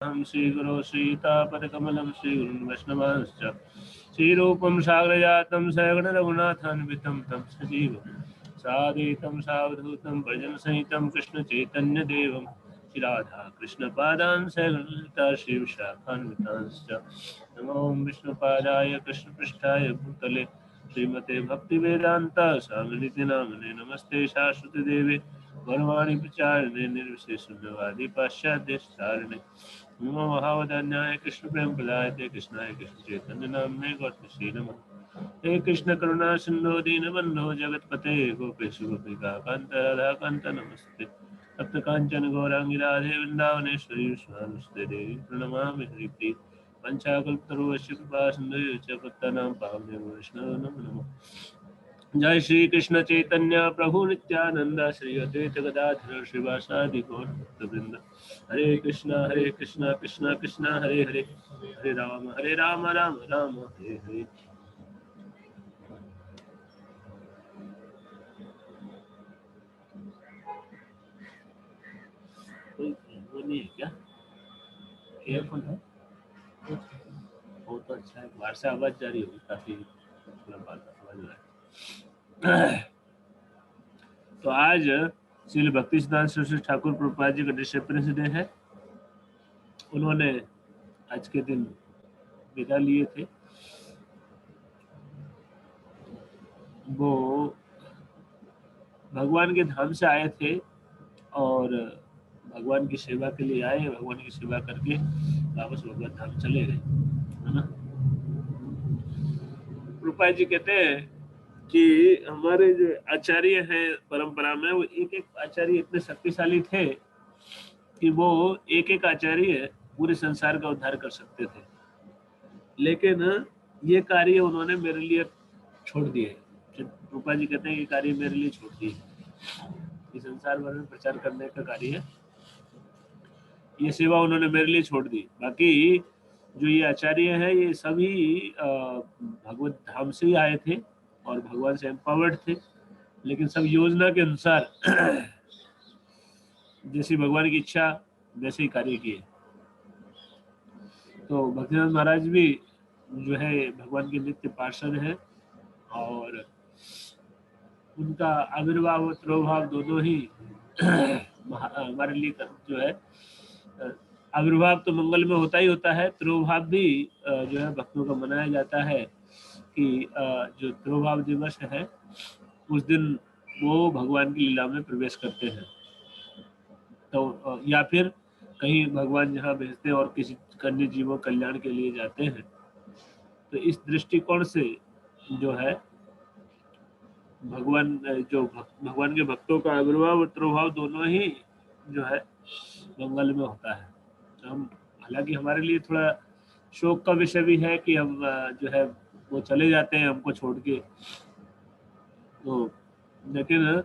हम श्रीगुरो श्रीतापदकमलं श्रीगुरुन् वैष्णवांश्च श्रीरूपं साग्रजातं सगण रघुनाथान्वितं तं सजीवं साद्वैतं सावधूतं भजनसहितं कृष्णचैतन्यदेवं श्रीराधा कृष्णपादान् सगणललिता श्रीविशाखान्वितांश्च नमो विष्णुपादाय कृष्णपृष्ठाय भूतले श्रीमते भक्तिवेदान्त स्वामिनिति नामने नमस्ते शाश्वती देवे वरवाणी प्रचारिणे निर्विशेष शून्यवादी पाश्चात्य सारिणे नमो महावदान्याय कृष्ण प्रेम प्रदायते कृष्णाय कृष्ण चैतन्य नामने गौतम श्री नमः हे कृष्ण करुणा सिंधु दीनबंधो जगतपते गोपेश गोपिका कांत राधा कांत नमस्ते सप्त कांचन गौरांगी राधे वृंदावनेश्वरी विश्वामिश्रे देवी प्रणमामि हरिप्रिय पंचाकल्पतरुश्च कृपा सिंधु पत्तानां पावने वैष्णव नमो नमः। जय श्री कृष्ण चैतन्य प्रभु नित्यानंद श्री अद्वैत गदाधर श्रीवासादि गौर भक्तवृंद हरे कृष्णा कृष्णा कृष्णा हरे हरे हरे राम राम राम हरे हरे। कोई वो नहीं है क्या? एयरफोन है? वो तो अच्छा है, बाहर से आवाज जा रही होगी काफी, थोड़ा आवाज आ रहा है। तो आज श्री भक्ति सिद्धांत सरस्वती ठाकुर प्रभुपाद जी का डिसेंबरेंस डे है। उन्होंने आज के दिन विदा लिए थे। वो भगवान के धाम से आए थे और भगवान की सेवा के लिए आए, भगवान की सेवा करके वापस भगवान धाम चले गए, है ना। प्रभुपाद जी कहते हैं कि हमारे जो आचार्य हैं परंपरा में, वो एक एक आचार्य इतने शक्तिशाली थे कि वो एक एक आचार्य पूरे संसार का उद्धार कर सकते थे, लेकिन ये कार्य उन्होंने मेरे लिए छोड़ दिए। रूपा जी कहते हैं ये कार्य मेरे लिए छोड़ दिए, ये संसार भर में प्रचार करने का कार्य है, ये सेवा उन्होंने मेरे लिए छोड़ दी। बाकी जो ये आचार्य है ये सभी भगवत धाम से ही आए थे और भगवान से एम्पावर्ड थे, लेकिन सब योजना के अनुसार जैसी भगवान की इच्छा वैसे ही कार्य किए। तो भक्तिनाथ महाराज भी जो है भगवान के नित्य पार्षद है और उनका आविर्भाव और तिरोभाव दोनों ही हमारे लिए जो है, आविर्भाव तो मंगल में होता ही होता है, तिरोभाव भी जो है भक्तों का मनाया जाता है कि जो तिरोभाव दिवस है उस दिन वो भगवान की लीला में प्रवेश करते हैं। तो या फिर कहीं भगवान जहाँ भेजते हैं और किसी अन्य जीवों कल्याण के लिए जाते हैं, तो इस दृष्टिकोण से जो है भगवान भगवान के भक्तों का आविर्भाव और तिरोभाव दोनों ही जो है मंगल में होता है। तो हम, हालांकि हमारे लिए थोड़ा शोक का विषय भी है कि हम जो है वो चले जाते हैं हमको छोड़ के, तो लेकिन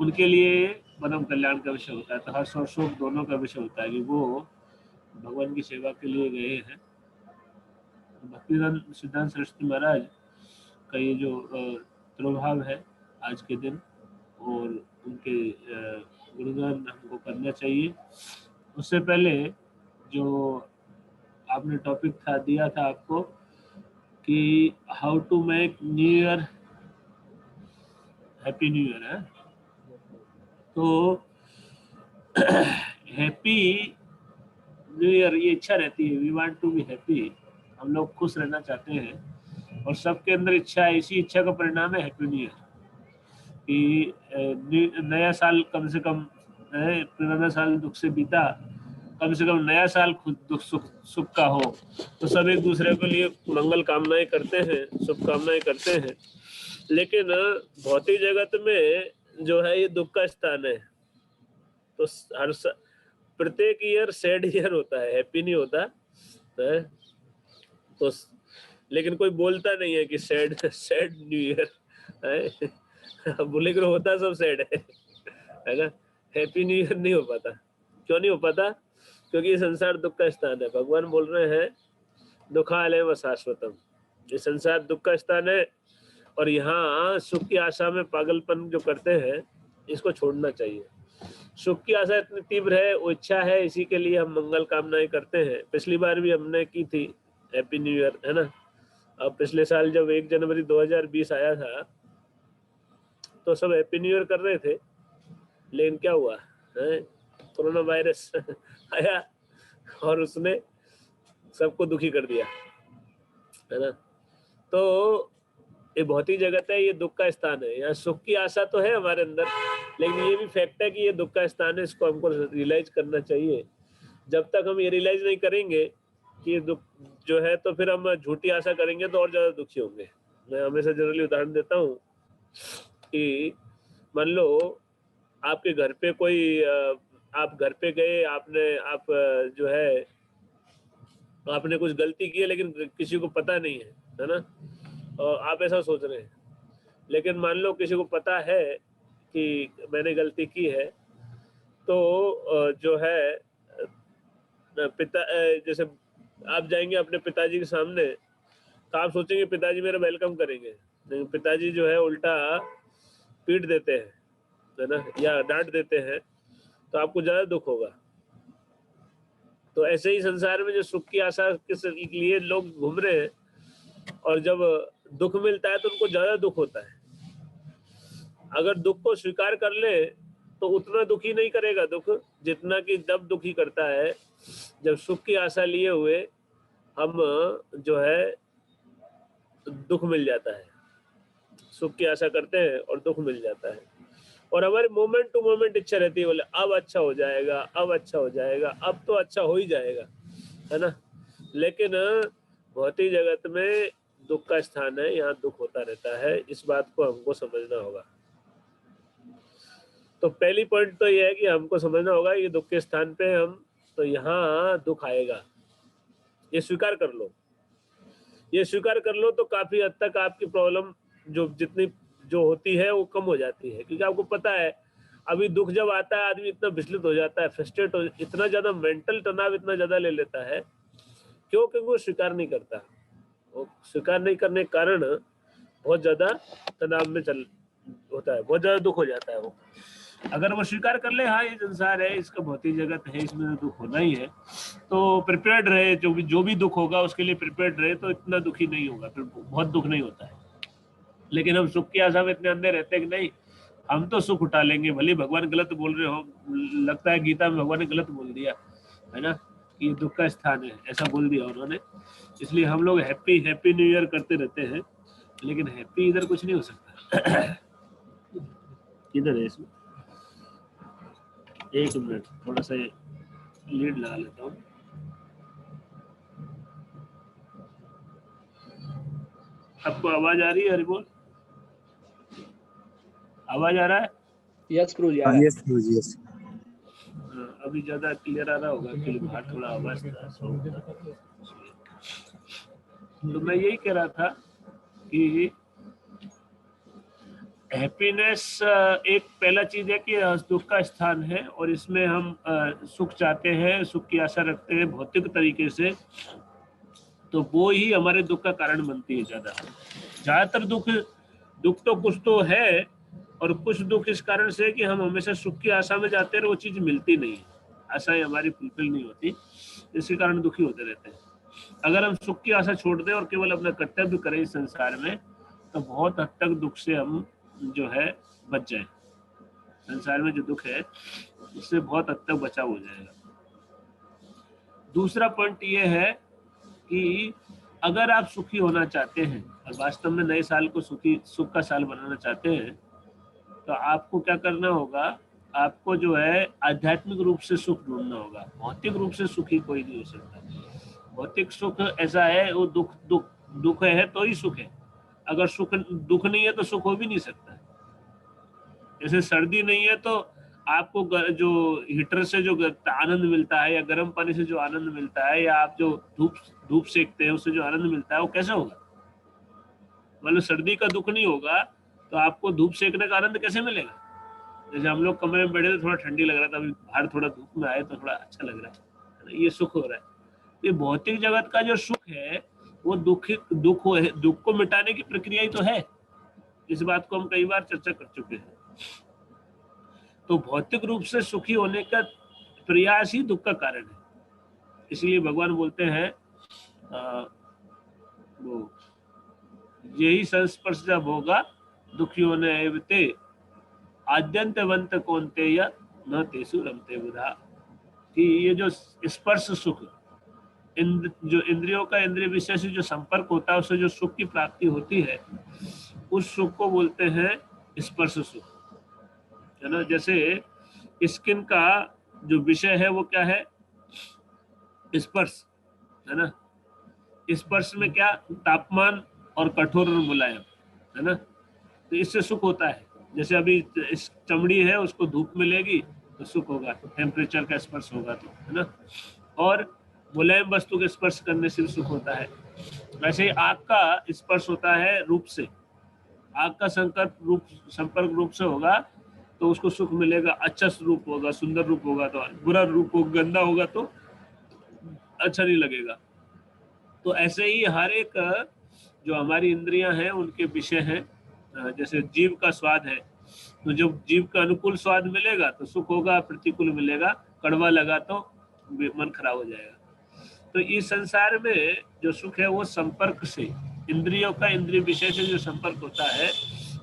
उनके लिए परम कल्याण का विषय होता है। तो हर्ष और शोक दोनों का विषय होता है कि वो भगवान की सेवा के लिए गए हैं। भक्तिनाथ सिद्धांत सरस्वती महाराज का ये जो तिरोभाव है आज के दिन, और उनके गुणगान हमको करना चाहिए। उससे पहले जो आपने टॉपिक था दिया था आपको कि how to make new year happy new year है, तो हैप्पी न्यू ईयर ये इच्छा रहती है, we want to be happy, हम लोग खुश रहना चाहते हैं और सबके अंदर इच्छा है, इसी इच्छा का परिणाम है हैप्पी न्यू ईयर कि नया साल कम से कम, पुराना साल दुख से बीता, कम से कम नया साल खुद दुख सुख का हो। तो सब एक दूसरे के लिए मंगल कामनाएं करते हैं, शुभकामनाएं करते हैं, लेकिन भौतिक जगत में जो है ये दुख का स्थान है। तो हर प्रत्येक ईयर सैड ईयर होता है, हैप्पी नहीं होता है। तो लेकिन कोई बोलता नहीं है कि सैड सैड न्यू ईयर है, बोले कि होता सब सैड है ना, हैप्पी न्यू ईयर नहीं हो पाता। क्यों नहीं हो पाता? क्योंकि ये संसार दुख का स्थान है। भगवान बोल रहे हैं दुखालय व शाश्वतम, ये संसार दुख का स्थान है और यहाँ सुख की आशा में पागलपन जो करते हैं इसको छोड़ना चाहिए। सुख की आशा इतनी तीव्र है, वो इच्छा है, इसी के लिए हम मंगल कामनाएं करते हैं। पिछली बार भी हमने की थी हैप्पी न्यू ईयर, है ना। अब पिछले साल जब 1 जनवरी 2020 आया था तो सब हैप्पी न्यू ईयर कर रहे थे, लेकिन क्या हुआ है, कोरोना वायरस आया और उसने सबको दुखी कर दिया, है ना। तो ये भौतिक जगत है, ये दुख का स्थान है। यहाँ सुख की आशा तो है हमारे अंदर, लेकिन ये भी फैक्ट है कि ये दुख का स्थान है, इसको हमको रियलाइज करना चाहिए। जब तक हम ये रियलाइज नहीं करेंगे कि ये दुख जो है, तो फिर हम झूठी आशा करेंगे तो और ज्यादा दुखी होंगे। मैं हमेशा जनरली उदाहरण देता हूँ कि मान लो आपके घर पे कोई आप घर पे गए, आप जो है आपने कुछ गलती की है, लेकिन किसी को पता नहीं है ना, और आप ऐसा सोच रहे हैं। लेकिन मान लो किसी को पता है कि मैंने गलती की है, तो जो है जैसे आप जाएंगे अपने पिताजी के सामने, तो आप सोचेंगे पिताजी मेरा वेलकम करेंगे, लेकिन पिताजी जो है उल्टा पीट देते हैं, है ना, या डांट देते हैं, तो आपको ज्यादा दुख होगा। तो ऐसे ही संसार में जो सुख की आशा के लिए लोग घूम रहे हैं, और जब दुख मिलता है तो उनको ज्यादा दुख होता है। अगर दुख को स्वीकार कर ले तो उतना दुखी नहीं करेगा दुख, जितना कि जब दुखी करता है जब सुख की आशा लिए हुए हम जो है दुख मिल जाता है। सुख की आशा करते हैं और दुख मिल जाता है, और हमारी मोमेंट टू मोमेंट इच्छा रहती है, बोले अब अच्छा हो जाएगा, अब अच्छा हो जाएगा, अब तो अच्छा हो ही जाएगा, है ना। लेकिन भौतिक जगत में दुख का स्थान है, यहाँ दुख होता रहता है, इस बात को हमको समझना होगा। तो पहली पॉइंट तो ये है कि हमको समझना होगा कि दुख के स्थान पे हम, तो यहाँ दुख आएगा, ये स्वीकार कर लो। ये स्वीकार कर लो तो काफी हद तक आपकी प्रॉब्लम जितनी जो होती है वो कम हो जाती है, क्योंकि आपको पता है अभी दुख जब आता है आदमी इतना विचलित हो जाता है, फ्रस्ट्रेट हो, इतना ज्यादा मेंटल तनाव इतना ज्यादा ले लेता है, क्यों? क्योंकि वो स्वीकार नहीं करता। वो स्वीकार नहीं करने के कारण बहुत ज्यादा तनाव में होता है, बहुत ज्यादा दुख हो जाता है वो। अगर वो स्वीकार कर ले, हाँ ये संसार है, इसका भौतिक जगत है, इसमें दुख होना ही है, तो प्रिपेयर्ड रहे, जो भी दुख होगा उसके लिए प्रिपेयर्ड रहे, तो इतना दुखी नहीं होगा, फिर बहुत दुख नहीं होता है। लेकिन हम सुख की आशा में इतने अंधे रहते हैं कि नहीं, हम तो सुख उठा लेंगे, भले भगवान गलत बोल रहे हो, लगता है गीता में भगवान ने गलत बोल दिया, है ना, कि ये दुख का स्थान है, ऐसा बोल दिया उन्होंने, इसलिए हम लोग हैप्पी हैप्पी न्यू ईयर करते रहते हैं, लेकिन हैप्पी इधर कुछ नहीं हो सकता। किधर है इसमें? एक मिनट, थोड़ा सा लीड लगा लेता हूँ। आपको आवाज आ रही है हरिबोल? आवाज आ रहा है? यस प्रभु जी, आ रहा है। यस प्रभु जी, यस। अभी ज्यादा क्लियर आ रहा होगा कि बाहर थोड़ा आवाज था। तो मैं यही कह रहा था कि हैप्पीनेस एक पहला चीज है कि दुख का स्थान है, और इसमें हम सुख चाहते हैं, सुख की आशा रखते हैं भौतिक तरीके से, तो वो ही हमारे दुख का कारण बनती है। ज्यादातर दुख तो कुछ तो है, और कुछ दुख इस कारण से कि हम हमेशा सुख की आशा में जाते हैं और वो चीज मिलती नहीं है, आशाएं हमारी फुलफिल नहीं होती, इसके कारण दुखी होते रहते हैं। अगर हम सुख की आशा छोड़ दें और केवल अपना कर्तव्य करें इस संसार में, तो बहुत हद तक दुख से हम जो है बच जाए। संसार में जो दुख है उससे बहुत हद तक बचाव हो जाएगा। दूसरा पॉइंट ये है कि अगर आप सुखी होना चाहते हैं और वास्तव में नए साल को सुख का साल बनाना चाहते हैं, तो आपको क्या करना होगा, आपको जो है आध्यात्मिक रूप से सुख ढूंढना होगा। भौतिक रूप से सुखी कोई नहीं हो सकता। भौतिक सुख ऐसा है, वो दुख है तो ही सुख है। अगर दुख नहीं है तो सुख हो भी नहीं सकता। जैसे सर्दी नहीं है तो आपको जो हीटर से जो आनंद मिलता है, या गर्म पानी से जो आनंद मिलता है, या आप जो धूप सेकते हैं उससे जो आनंद मिलता है, वो कैसे होगा? मतलब सर्दी का दुख नहीं होगा तो आपको धूप सेकने का आनंद कैसे मिलेगा? जैसे हम लोग कमरे में बैठे थे, थोड़ा ठंडी लग रहा था, अभी बाहर थोड़ा धूप में आए तो थोड़ा अच्छा लग रहा है, ये सुख हो रहा है। ये भौतिक जगत का जो सुख है वो दुख को मिटाने की प्रक्रिया ही तो है। इस बात को हम कई बार चर्चा कर चुके हैं। तो भौतिक रूप से सुखी होने का प्रयास ही दुख का कारण है। इसलिए भगवान बोलते हैं वो यही संस्पर्श जब होगा दुखियों ने एवते आद्यंतवंत कौनते या न तेसु रमते बुधा, कि ये जो स्पर्श सुख जो इंद्रियों का इंद्रिय विषय से जो संपर्क होता है उससे जो सुख की प्राप्ति होती है उस सुख को बोलते हैं स्पर्श सुख, है ना। जैसे स्किन का जो विषय है वो क्या है, स्पर्श, है ना। स्पर्श में क्या, तापमान और कठोर और मुलायम, है ना। तो इससे सुख होता है। जैसे अभी इस चमड़ी है उसको धूप मिलेगी तो सुख होगा, टेम्परेचर का स्पर्श होगा तो, है ना। और मुलायम वस्तु के स्पर्श करने से भी सुख होता है। वैसे ही आग का स्पर्श होता है रूप से, आग का संपर्क रूप से होगा तो उसको सुख मिलेगा, अच्छा रूप होगा, सुंदर रूप होगा तो, बुरा रूप हो गंदा होगा तो अच्छा नहीं लगेगा। तो ऐसे ही हर एक जो हमारी इंद्रियां हैं उनके विषय हैं। जैसे जीव का स्वाद है, तो जब जीव का अनुकूल स्वाद मिलेगा तो सुख होगा, प्रतिकूल मिलेगा, कड़वा लगा तो मन खराब हो जाएगा। तो इस संसार में जो सुख है वो संपर्क से, इंद्रियों का इंद्रिय विषय से जो संपर्क होता है,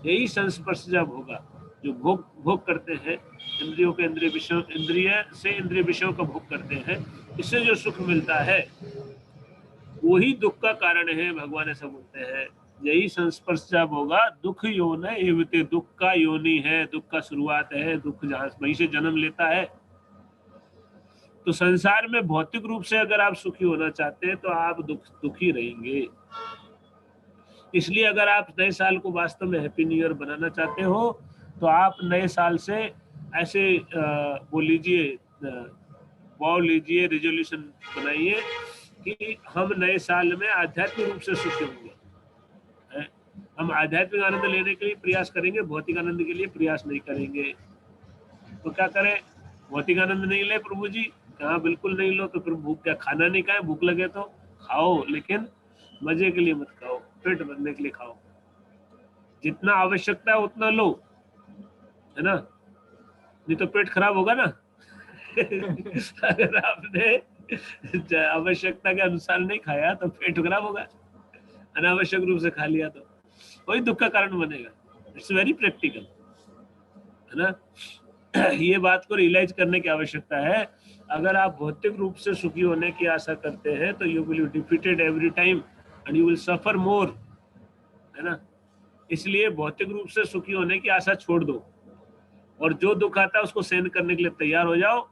यही संस्पर्श जब होगा, जो भोग करते हैं इंद्रियों के इंद्रिय विषयों, इंद्रिय से इंद्रिय विषयों का भोग करते हैं, इससे जो सुख मिलता है वही दुख का कारण है। भगवान ऐसा बोलते हैं, यही संस्पर्श जब होगा दुख योन एवते, दुख का योनि है, दुख का शुरुआत है, दुख जहां वहीं से जन्म लेता है। तो संसार में भौतिक रूप से अगर आप सुखी होना चाहते हैं तो आप दुखी रहेंगे। इसलिए अगर आप नए साल को वास्तव में हैप्पी न्यू ईयर बनाना चाहते हो तो आप नए साल से ऐसे वो लीजिए, वो लीजिए, रिजोल्यूशन बनाइए कि हम नए साल में आध्यात्मिक रूप से सुखी होंगे। हम आध्यात्मिक आनंद लेने के लिए प्रयास करेंगे, भौतिक आनंद के लिए प्रयास नहीं करेंगे। तो क्या करें, भौतिक आनंद नहीं ले प्रभु जी, कहाँ बिल्कुल नहीं लो। तो फिर भूख, क्या खाना नहीं खाए, भूख लगे तो खाओ, लेकिन मजे के लिए मत खाओ, पेट भरने के लिए खाओ। जितना आवश्यकता है उतना लो, है ना, नहीं तो पेट खराब होगा ना। अगर आपने आवश्यकता के अनुसार नहीं खाया तो पेट खराब होगा, अनावश्यक रूप से खा लिया तो वही दुख का कारण बनेगा। इट्स वेरी प्रैक्टिकल, है ना। ये बात को रियलाइज करने की आवश्यकता है। अगर आप भौतिक रूप से सुखी होने की आशा करते हैं तो you will be defeated every time and you will suffer more, है ना। इसलिए भौतिक रूप से सुखी होने की आशा छोड़ दो और जो दुख आता है उसको सहन करने के लिए तैयार हो जाओ।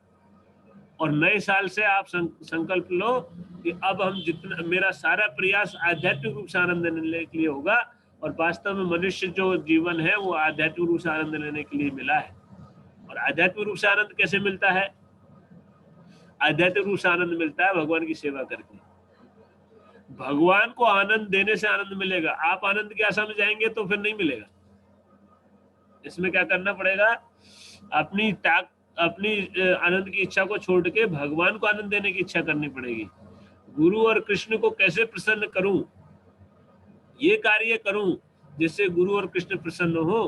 और नए साल से आप संकल्प लो कि अब हम जितना, मेरा सारा प्रयास आध्यात्मिक रूप से आनंद लेने के लिए होगा। और वास्तव में मनुष्य जो जीवन है वो आध्यात्मिक रूप से आनंद लेने के लिए मिला है। और आध्यात्मिक रूप से आनंद कैसे मिलता है? आध्यात्मिक रूप से आनंद मिलता है भगवान की सेवा करके। भगवान को आनंद देने से आनंद मिलेगा। आप आनंद की आशा में जाएंगे तो फिर नहीं मिलेगा। इसमें क्या करना पड़ेगा, अपनी आनंद की इच्छा को छोड़ के भगवान को आनंद देने की इच्छा करनी पड़ेगी। गुरु और कृष्ण को कैसे प्रसन्न करूं, ये कार्य करूं जिससे गुरु और कृष्ण प्रसन्न हो।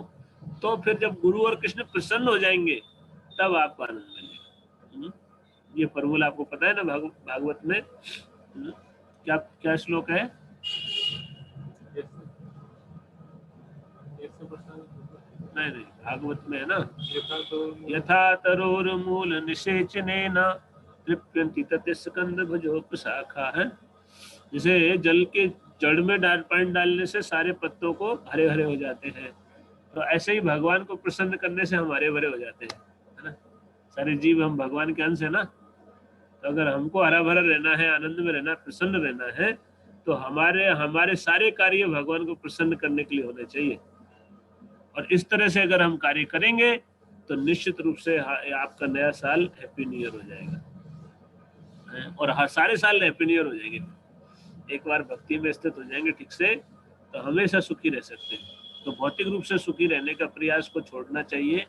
तो फिर जब गुरु और कृष्ण प्रसन्न हो जाएंगे तब आपको आनंद मिलेगा। ये फॉर्मूला आपको पता है ना भागवत में। क्या क्या श्लोक है? नहीं, भागवत में है ना, यथा तरोर मूल निषेचनेन तृप्यन्ति तत् स्कंद भुजोपशाखा, है। जैसे जल के जड़ में पानी डालने से सारे पत्तों को हरे हरे हो जाते हैं, तो ऐसे ही भगवान को प्रसन्न करने से हम हरे भरे हो जाते हैं, है ना। सारे जीव हम भगवान के अंश है ना। तो अगर हमको हरा भरा रहना है, आनंद में रहना, प्रसन्न रहना है, तो हमारे सारे कार्य भगवान को प्रसन्न करने के लिए होने चाहिए। और इस तरह से अगर हम कार्य करेंगे तो निश्चित रूप से आपका नया साल हैप्पी न्यू ईयर हो जाएगा। और सारे साल हैप्पी न्यू ईयर हो जाएंगे। एक बार भक्ति में स्थित हो जाएंगे ठीक से तो हमेशा सुखी रह सकते हैं। तो भौतिक रूप से सुखी रहने का प्रयास को छोड़ना चाहिए।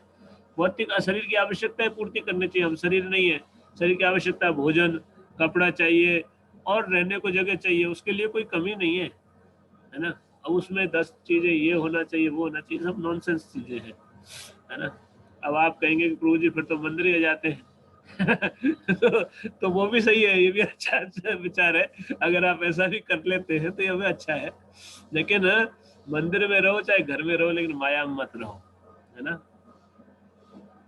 भौतिक शरीर की आवश्यकताएं पूर्ति करनी चाहिए। हम शरीर नहीं है, शरीर की आवश्यकता भोजन, कपड़ा चाहिए और रहने को जगह चाहिए, उसके लिए कोई कमी नहीं है, है ना। अब उसमें 10 चीजें ये होना चाहिए, वो होना चाहिए, सब नॉनसेंस चीजें हैं, है ना। अब आप कहेंगे कि प्रभु जी फिर तो मंदिर ही जाते हैं। तो वो भी सही है, ये भी अच्छा विचार है। अगर आप ऐसा भी कर लेते हैं तो ये भी अच्छा है। लेकिन मंदिर में रहो चाहे घर में रहो, लेकिन माया में मत रहो, है ना।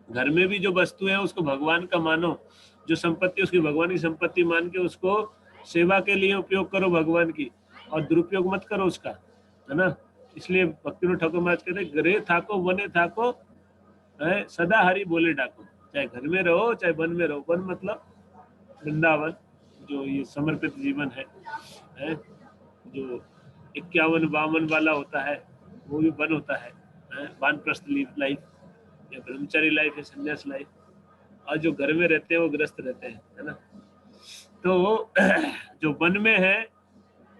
घर में भी जो वस्तु है उसको भगवान का मानो, जो संपत्ति उसकी भगवान की संपत्ति मान के उसको सेवा के लिए उपयोग करो भगवान की, और दुरुपयोग मत करो उसका, है ना। इसलिए भक्ति ठाकुर महाराज कहते गृह थाको वने थाको, है सदा हरि बोले डाको। चाहे घर में रहो चाहे वन में रहो, वन मतलब वृंदावन, जो ये समर्पित जीवन है जो 51-52 वाला होता है, वो भी वन होता है, वानप्रस्थ लाइफ या ब्रह्मचारी लाइफ है, संन्यास लाइफ। और जो घर में रहते हैं वो ग्रस्त रहते हैं, है ना। तो जो वन में है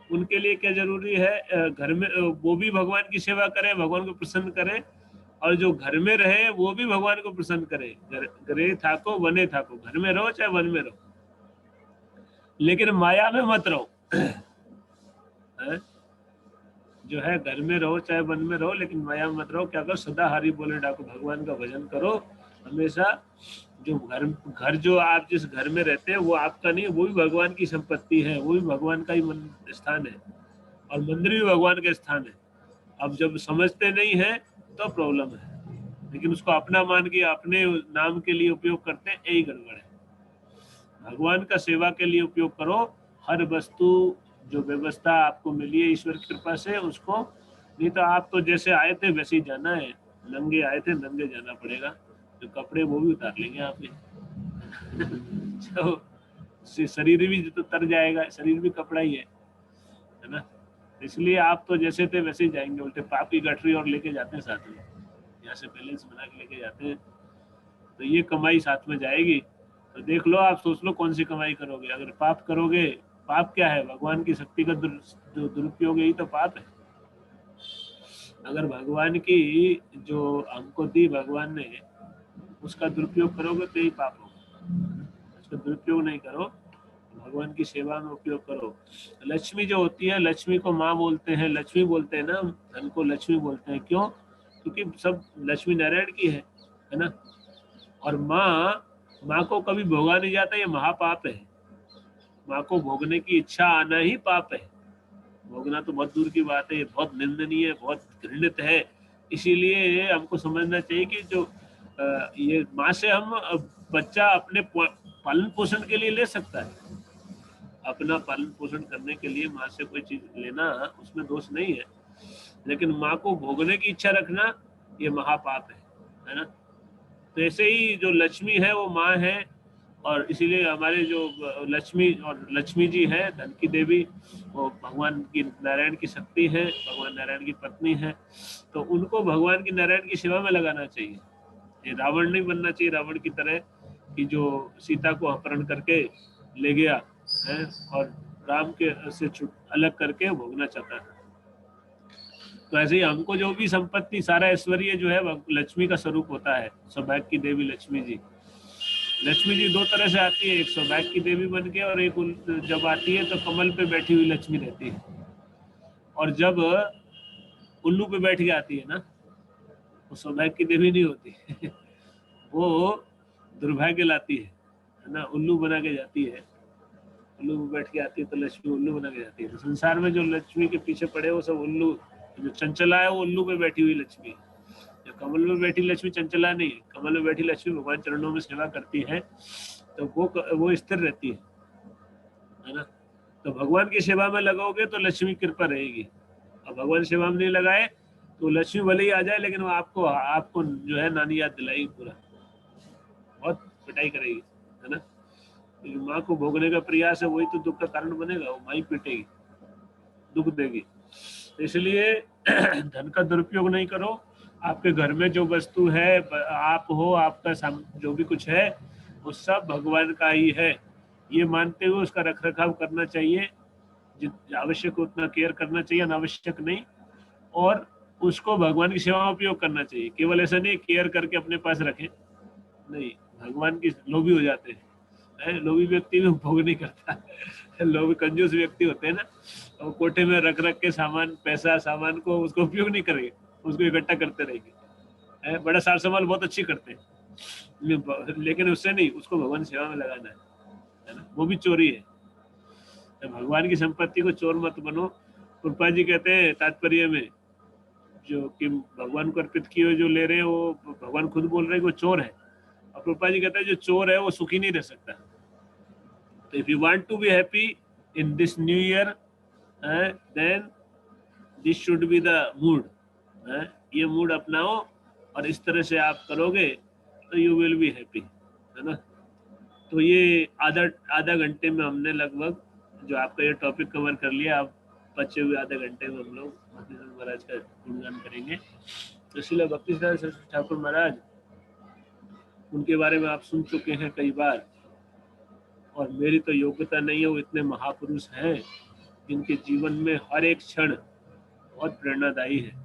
उनके लिए क्या जरूरी है, घर में वो भी भगवान की सेवा करें, भगवान को प्रसन्न करें, और जो घर में रहे वो भी भगवान को प्रसन्न करे। घरे थाको वने थाको, घर में रहो चाहे वन में रहो, लेकिन माया में मत रहो। जो है घर में रहो चाहे वन में रहो, लेकिन माया में मत रहो। क्या करो, सदा हरि बोले डाको, भगवान का भजन करो हमेशा। जो घर जो आप जिस घर में रहते हैं वो आपका नहीं, वो भी भगवान की संपत्ति है, वो भी भगवान का ही स्थान है, और मंदिर भी भगवान का स्थान है। अब जब समझते नहीं है तो प्रॉब्लम है, लेकिन उसको अपना मान के अपने नाम के लिए उपयोग करते हैं, यही गड़बड़ है। भगवान का सेवा के लिए उपयोग करो। हर वस्तु जो व्यवस्था आपको मिली है ईश्वर की कृपा से, उसको, नहीं तो आप तो जैसे आए थे वैसे ही जाना है। नंगे आए थे नंगे जाना पड़ेगा, जो कपड़े वो भी उतार लेंगे आपके। तो शरीर भी तो तर जाएगा, शरीर भी कपड़ा ही है ना। इसलिए आप तो जैसे थे वैसे ही जाएंगे, उल्टे पाप की गठरी और लेके जाते हैं साथ में, यहाँ से बैलेंस बना के लेके जाते हैं। तो ये कमाई साथ में जाएगी। तो देख लो, आप सोच लो कौन सी कमाई करोगे। अगर पाप करोगे, पाप क्या है, भगवान की शक्ति का जो दुरुपयोग, यही तो पाप है। अगर भगवान की जो हमको दी भगवान ने, उसका दुरुपयोग करोगे तो यही पाप होगा। उसका दुरुपयोग नहीं करो, भगवान की सेवा में उपयोग करो। लक्ष्मी जो होती है, लक्ष्मी को माँ बोलते हैं, लक्ष्मी बोलते हैं ना, धन को लक्ष्मी बोलते हैं। क्यों? क्योंकि सब लक्ष्मी नारायण की है ना। और माँ को कभी भोगा नहीं जाता, ये महापाप है। माँ को भोगने की इच्छा आना ही पाप है। भोगना तो बहुत दूर की बात है, ये बहुत निंदनीय है, बहुत घृणित है। इसीलिए हमको समझना चाहिए कि जो ये माँ से हम बच्चा अपने पालन पोषण के लिए ले सकता है। अपना पालन पोषण करने के लिए माँ से कोई चीज लेना, उसमें दोष नहीं है। लेकिन माँ को भोगने की इच्छा रखना, ये महापाप है ना। तो ऐसे ही जो लक्ष्मी है वो माँ है, और इसीलिए हमारे जो लक्ष्मी और लक्ष्मी जी है, धन की देवी, वो भगवान की नारायण की शक्ति है, भगवान नारायण की पत्नी है। तो उनको भगवान की नारायण की सेवा में लगाना चाहिए। ये रावण नहीं बनना चाहिए, रावण की तरह कि जो सीता को अपहरण करके ले गया है और राम के से अलग करके भोगना चाहता है। तो ऐसे ही हमको जो भी संपत्ति, सारा ऐश्वर्य जो है लक्ष्मी का स्वरूप होता है। सौभाग्य की देवी लक्ष्मी जी, लक्ष्मी जी दो तरह से आती है, एक सौभाग्य की देवी बन के, और एक जब आती है तो कमल पे बैठी हुई लक्ष्मी रहती है। और जब उल्लू पे बैठ के आती है ना, वो सौभाग्य की देवी नहीं होती। वो दुर्भाग्य लाती है ना, उल्लू बना के जाती है। उल्लू पे बैठ के आती है तो लक्ष्मी उल्लू बना के जाती है। तो संसार में जो लक्ष्मी के पीछे पड़े वो सब उल्लू, जो चंचला है वो उल्लू पे बैठी हुई लक्ष्मी। जो कमल में बैठी लक्ष्मी चंचला नहीं है, कमल में बैठी लक्ष्मी भगवान चरणों में सेवा करती है, तो वो स्थिर रहती है ना। तो भगवान की सेवा में लगाओगे तो लक्ष्मी कृपा रहेगी, और भगवान सेवा में नहीं लगाए तो लक्ष्मी भले ही आ जाए, लेकिन वो आपको जो है नानी याद दिलाएगी, पूरा बहुत पिटाई करेगी, है ना। माँ को भोगने का प्रयास है, वही तो दुख का कारण बनेगा। वो माँ ही पीटेगी, दुख देगी। इसलिए धन का दुरुपयोग नहीं करो। आपके घर में जो वस्तु है, आप हो, आपका जो भी कुछ है, वो सब भगवान का ही है, ये मानते हुए उसका रख रखाव करना चाहिए। आवश्यक उतना केयर करना चाहिए, अनावश्यक नहीं। और उसको भगवान की सेवा में उपयोग करना चाहिए। केवल ऐसा नहीं केयर करके अपने पास रखें, नहीं, भगवान की लोभी हो जाते हैं। लोभी व्यक्ति में भोग नहीं करता। लोभी कंजूस व्यक्ति होते हैं ना, तो कोठे में रख के सामान, पैसा सामान को उसको उपयोग नहीं करेंगे, उसको इकट्ठा करते रहेंगे। बड़ा सार संभाल बहुत अच्छी करते हैं, लेकिन उससे नहीं, उसको भगवान सेवा में लगाना है ना, वो भी चोरी है। तो भगवान की संपत्ति को चोर मत बनो। कृपा जी कहते हैं तात्पर्य में, जो कि भगवान को अर्पित किए जो ले रहे हैं, वो भगवान खुद बोल रहे हैं कि वो चोर है। और कृपा जी कहते हैं जो चोर है वो सुखी नहीं रह सकता। तो if you want to be happy in this new year, then this should be the mood. ये मूड अपनाओ और इस तरह से आप करोगे तो यू विल बी हैप्पी, है ना। तो ये आधा आधा घंटे में हमने लगभग जो आपका ये टॉपिक कवर कर लिया। आप बचे हुए आधे घंटे में हम लोग भक्तिसिद्धांत महाराज का गुणगान करेंगे। तो श्रील भक्तिसिद्धांत सरस्वती ठाकुर महाराज, उनके बारे में आप सुन चुके हैं कई बार, और मेरी तो योग्यता नहीं है, वो इतने महापुरुष हैं जिनके जीवन में हर एक क्षण बहुत प्रेरणादायी है।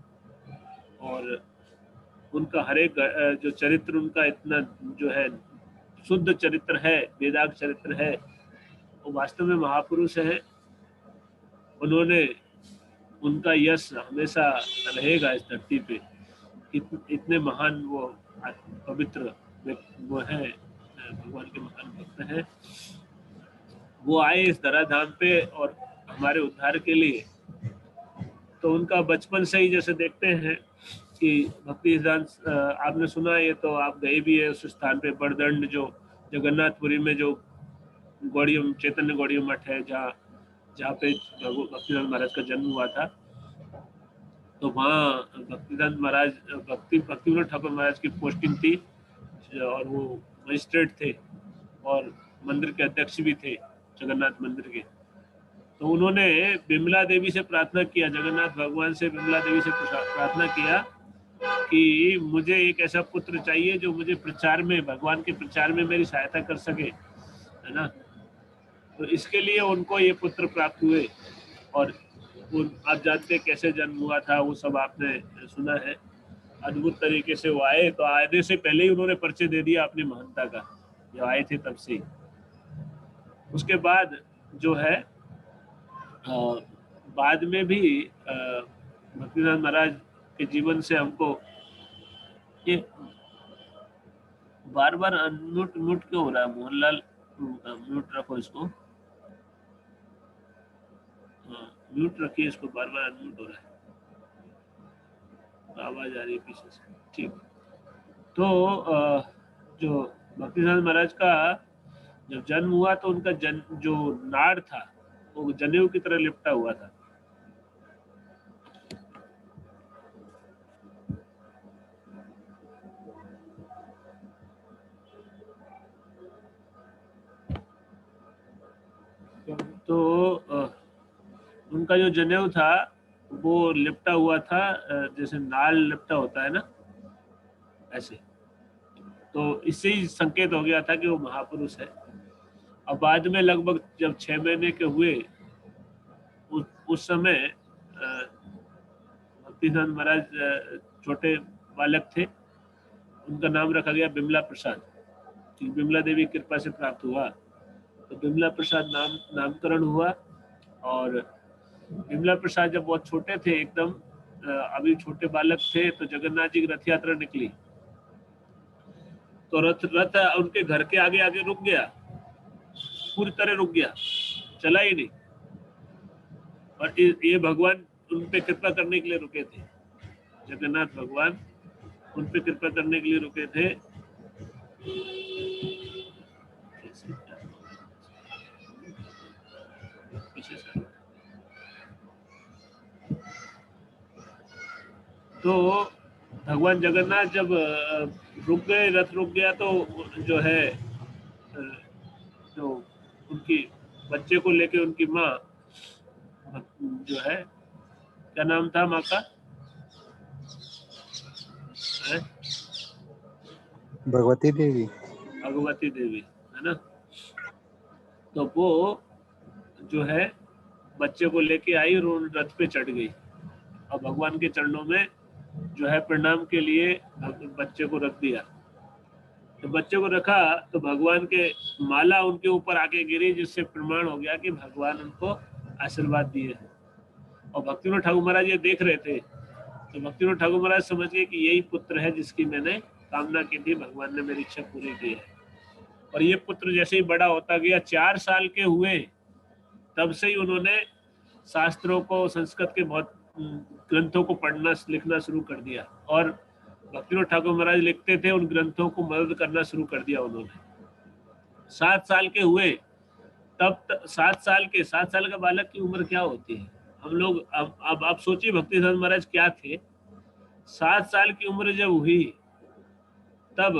और उनका हर एक जो चरित्र उनका इतना जो है शुद्ध चरित्र है, वेदांग चरित्र है, वो वास्तव में महापुरुष है। उन्होंने, उनका यश हमेशा रहेगा इस धरती पे। इतने महान वो पवित्र वो है, भगवान के महान भक्त हैं। वो आए इस धराधाम पे और हमारे उद्धार के लिए। तो उनका बचपन से ही जैसे देखते हैं कि भक्ति सिद्धांत आपने सुना, ये तो आप गए भी है उस स्थान पे, बड़दंड जो जगन्नाथपुरी में जो गौड़िया चैतन्य गौड़िया मठ है, जहाँ पे भक्तिसिद्धांत महाराज का जन्म हुआ था। तो वहाँ भक्तिसिद्धांत महाराज, भक्ति विनोद ठाकुर महाराज की पोस्टिंग थी, और वो मजिस्ट्रेट थे और मंदिर के अध्यक्ष भी थे जगन्नाथ मंदिर के। तो उन्होंने बिमला देवी से प्रार्थना किया, जगन्नाथ भगवान से बिमला देवी से प्रार्थना किया कि मुझे एक ऐसा पुत्र चाहिए जो मुझे प्रचार में, भगवान के प्रचार में मेरी सहायता कर सके, है ना। तो इसके लिए उनको ये पुत्र प्राप्त हुए। और वो आप जानते हैं कैसे जन्म हुआ था, वो सब आपने सुना है। अद्भुत तरीके से वो आए, तो आने से पहले ही उन्होंने परिचय दे दिया अपनी महंता का, जब आए थे तब से ही। उसके बाद जो है बाद में भी भक्तिसिद्धांत महाराज के जीवन से हमको ये बार बार म्यूट क्यों हो रहा है मोहनलाल, म्यूट रखो इसको, म्यूट रखिए इसको, बार बार अनम्यूट हो रहा है, आवाज आ रही है पीछे से। ठीक, तो जो भक्तिसिद्धांत महाराज का जब जन्म हुआ तो उनका जो नाड़ था वो जनेऊ की तरह लिपटा हुआ था। तो उनका जो जनेऊ था वो लिपटा हुआ था, जैसे नाल लिपटा होता है ना, ऐसे। तो इससे ही संकेत हो गया था कि वो महापुरुष है। और बाद में लगभग जब 6 महीने के हुए, उस समय भक्तिसिद्धांत महाराज छोटे बालक थे, उनका नाम रखा गया बिमला प्रसाद। बिमला देवी कृपा से प्राप्त हुआ, तो बिमला प्रसाद नामकरण हुआ। और बिमला प्रसाद जब बहुत छोटे थे, एकदम अभी छोटे बालक थे, तो जगन्नाथ जी की रथ यात्रा निकली, तो रथ उनके घर के आगे आगे रुक गया, पूरी तरह रुक गया, चला ही नहीं। और ये भगवान उन पे कृपा करने के लिए रुके थे, जगन्नाथ भगवान उन पे कृपा करने के लिए रुके थे। तो भगवान जगन्नाथ जब रुक गए, रथ रुक गया, तो जो है तो उनकी बच्चे को लेके उनकी माँ जो है, क्या नाम था माँ का? भगवती देवी। भगवती देवी, है ना। तो वो जो है बच्चे को लेके आई और उन रथ पे चढ़ गई, और भगवान के चरणों में जो है प्रणाम के लिए बच्चे को रख दिया। तो बच्चे को रखा तो भगवान के माला उनके ऊपर आके गिरी, जिससे प्रमाण हो गया कि भगवान उनको आशीर्वाद दिए। और भक्ति विनोद ठाकुर महाराज ये देख रहे थे, तो भक्तिविनोद ठाकुर महाराज समझ गए कि यही पुत्र है जिसकी मैंने कामना की थी, भगवान ने मेरी इच्छा पूरी की है। और ये पुत्र जैसे ही बड़ा होता गया, 4 साल के हुए, तब से ही उन्होंने शास्त्रों को, संस्कृत के बहुत ग्रंथों को पढ़ना लिखना शुरू कर दिया। और भक्तिविनोद ठाकुर महाराज लिखते थे, उन ग्रंथों को मदद करना शुरू कर दिया उन्होंने। 7 साल के हुए तब 7 साल का बालक की उम्र क्या होती है? हम लोग अब आप सोचिए भक्तिसिद्धांत महाराज क्या थे। 7 साल की उम्र जब हुई तब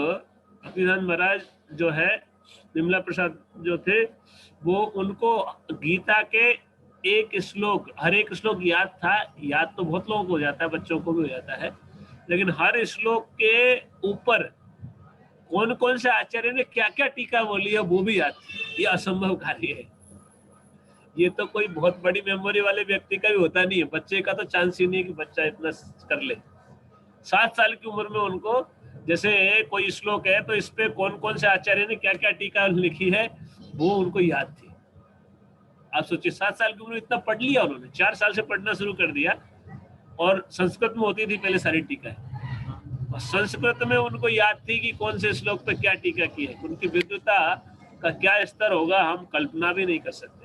भक्तिसिद्धांत महाराज जो है, विमला प्रसाद जो थे, वो उनको गीता के एक श्लोक, हर एक श्लोक याद था। याद तो बहुत लोगों को हो जाता है, बच्चों को भी हो जाता है, लेकिन हर श्लोक के ऊपर कौन कौन से आचार्य ने क्या क्या टीका बोली है वो भी याद थी। ये असंभव कार्य है। ये तो कोई बहुत बड़ी मेमोरी वाले व्यक्ति का भी होता नहीं है, बच्चे का तो चांस ही नहीं है कि बच्चा इतना कर ले। 7 साल की उम्र में उनको, जैसे कोई श्लोक है तो इस पे कौन कौन से आचार्य ने क्या क्या टीका लिखी है वो उनको याद थी। आप सोचिए 7 साल की उम्र में इतना पढ़ लिया उन्होंने। 4 साल से पढ़ना शुरू कर दिया, और संस्कृत में होती थी पहले सारी टीका है, और संस्कृत में उनको याद थी कि कौन से श्लोक पे क्या टीका की है। उनकी विद्वता का क्या स्तर होगा हम कल्पना भी नहीं कर सकते,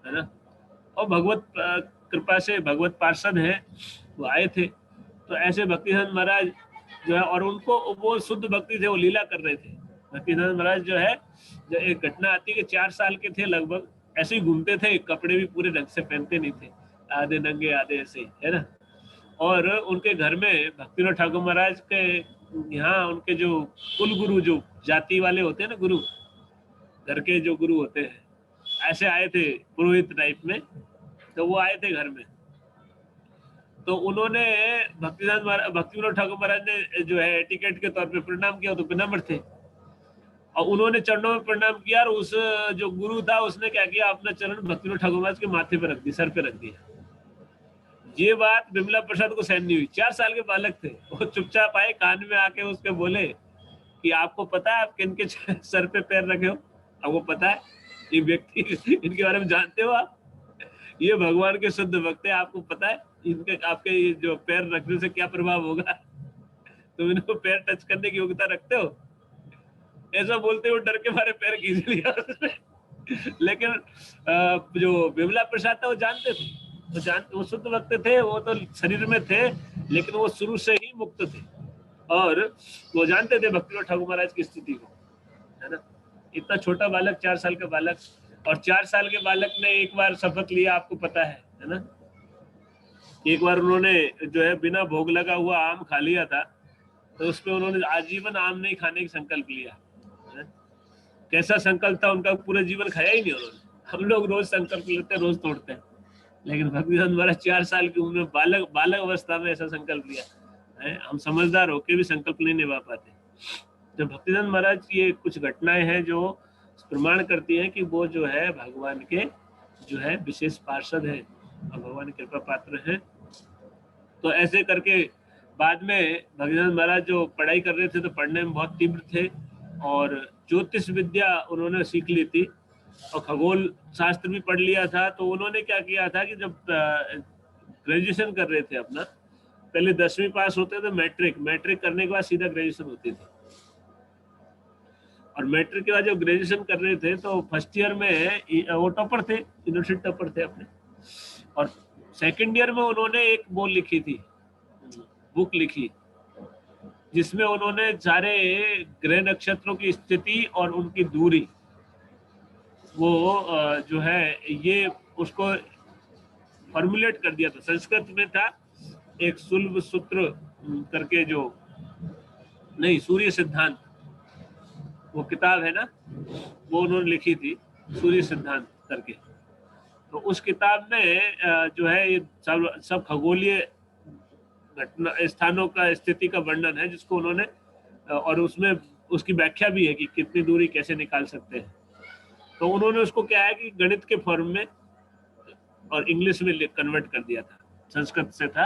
है ना। और भगवत कृपा से भगवत पार्षद है, वो आए थे। तो ऐसे भक्तिसिद्धांत महाराज जो है, और उनको वो शुद्ध भक्ति थे, वो लीला कर रहे थे। भक्तिसिद्धांत महाराज जो है, जो एक घटना आती है कि 4 साल के थे लगभग, ऐसे ही घूमते थे, कपड़े भी पूरे ढंग से पहनते नहीं थे, आधे नंगे आधे ऐसे ही, है ना। और उनके घर में भक्तिविनोद ठाकुर महाराज के यहाँ उनके जो कुल गुरु, जो जाति वाले होते हैं ना, गुरु, घर के जो गुरु होते हैं, ऐसे आए थे पुरोहित टाइप में। तो वो आए थे घर में, तो उन्होंने भक्तिविनोद ठाकुर महाराज ने जो है एटिकेट के तौर पे प्रणाम किया, तो विनम्र थे, और उन्होंने चरणों में प्रणाम किया। और उस जो गुरु था उसने क्या किया, अपना चरण भक्तिविनोद ठाकुर महाराज के माथे पे रख दिया, सर पे रख दिया। ये बात विमला प्रसाद को सहन नहीं हुई। 4 साल के बालक थे, वो चुपचाप आए, कान में आके उसके बोले कि आपको पता है आप किनके सर पे पैर रखे हो? आपको पता है ये व्यक्ति, इनके बारे में जानते हो आप? ये भगवान के शुद्ध भक्त है, आपको पता है इनके, आपके ये जो पैर रखने से क्या प्रभाव होगा? तुम इनको पैर टच करने की योग्यता रखते हो? ऐसा बोलते हुए डर के मारे पैर खींच लिया उसने। लेकिन जो विमला प्रसाद था वो जानते थे, वो शुद्ध भक्त थे, वो तो शरीर में थे लेकिन वो शुरू से ही मुक्त थे, और वो जानते थे भक्तिविनोद ठाकुर महाराज की स्थिति को, है ना। इतना छोटा बालक, 4 साल का बालक, और 4 साल के बालक ने एक बार शपथ लिया, आपको पता है ना। एक बार उन्होंने जो है बिना भोग लगा हुआ आम खा लिया था, तो उसमें उन्होंने आजीवन आम नहीं खाने की संकल्प लिया। कैसा संकल्प था उनका, पूरे जीवन खाया ही नहीं उन्होंने। हम लोग रोज संकल्प लेते हैं, रोज तोड़ते हैं, लेकिन भक्तिसिद्धांत महाराज 4 साल की उम्र में बालक अवस्था में ऐसा संकल्प लिया है। हम समझदार होके भी संकल्प नहीं निभा पाते। तो भक्तिसिद्धांत महाराज की ये कुछ घटनाएं हैं जो प्रमाण करती हैं कि वो जो है भगवान के जो है विशेष पार्षद है और भगवान की कृपा पात्र है। तो ऐसे करके बाद में भक्तिसिद्धांत महाराज जो पढ़ाई कर रहे थे तो पढ़ने में बहुत तीव्र थे, और ज्योतिष विद्या उन्होंने सीख ली थी, और खगोल शास्त्र भी पढ़ लिया था। तो उन्होंने क्या किया था कि जब ग्रेजुएशन कर रहे थे अपना, पहले 10वीं पास होते थे, मैट्रिक करने के बाद सीधा ग्रेजुएशन होती थी। और मैट्रिक के बाद जब ग्रेजुएशन कर रहे थे तो फर्स्ट ईयर में वो टॉपर थे, यूनिवर्सिटी टॉपर थे अपने, और सेकंड ईयर में उन्होंने एक वो लिखी थी, बुक लिखी, जिसमें उन्होंने सारे ग्रह नक्षत्रों की स्थिति और उनकी दूरी, वो जो है ये उसको फॉर्मुलेट कर दिया था। संस्कृत में था एक सुलभ सूत्र करके, जो नहीं, सूर्य सिद्धांत, वो किताब है ना, वो उन्होंने लिखी थी, सूर्य सिद्धांत करके। तो उस किताब में जो है ये सब खगोलीय घटना स्थानों का स्थिति का वर्णन है, जिसको उन्होंने, और उसमें उसकी व्याख्या भी है कि कितनी दूरी कैसे निकाल सकते हैं। तो उन्होंने उसको क्या है कि गणित के फॉर्म में और इंग्लिश में कन्वर्ट कर दिया था। संस्कृत से था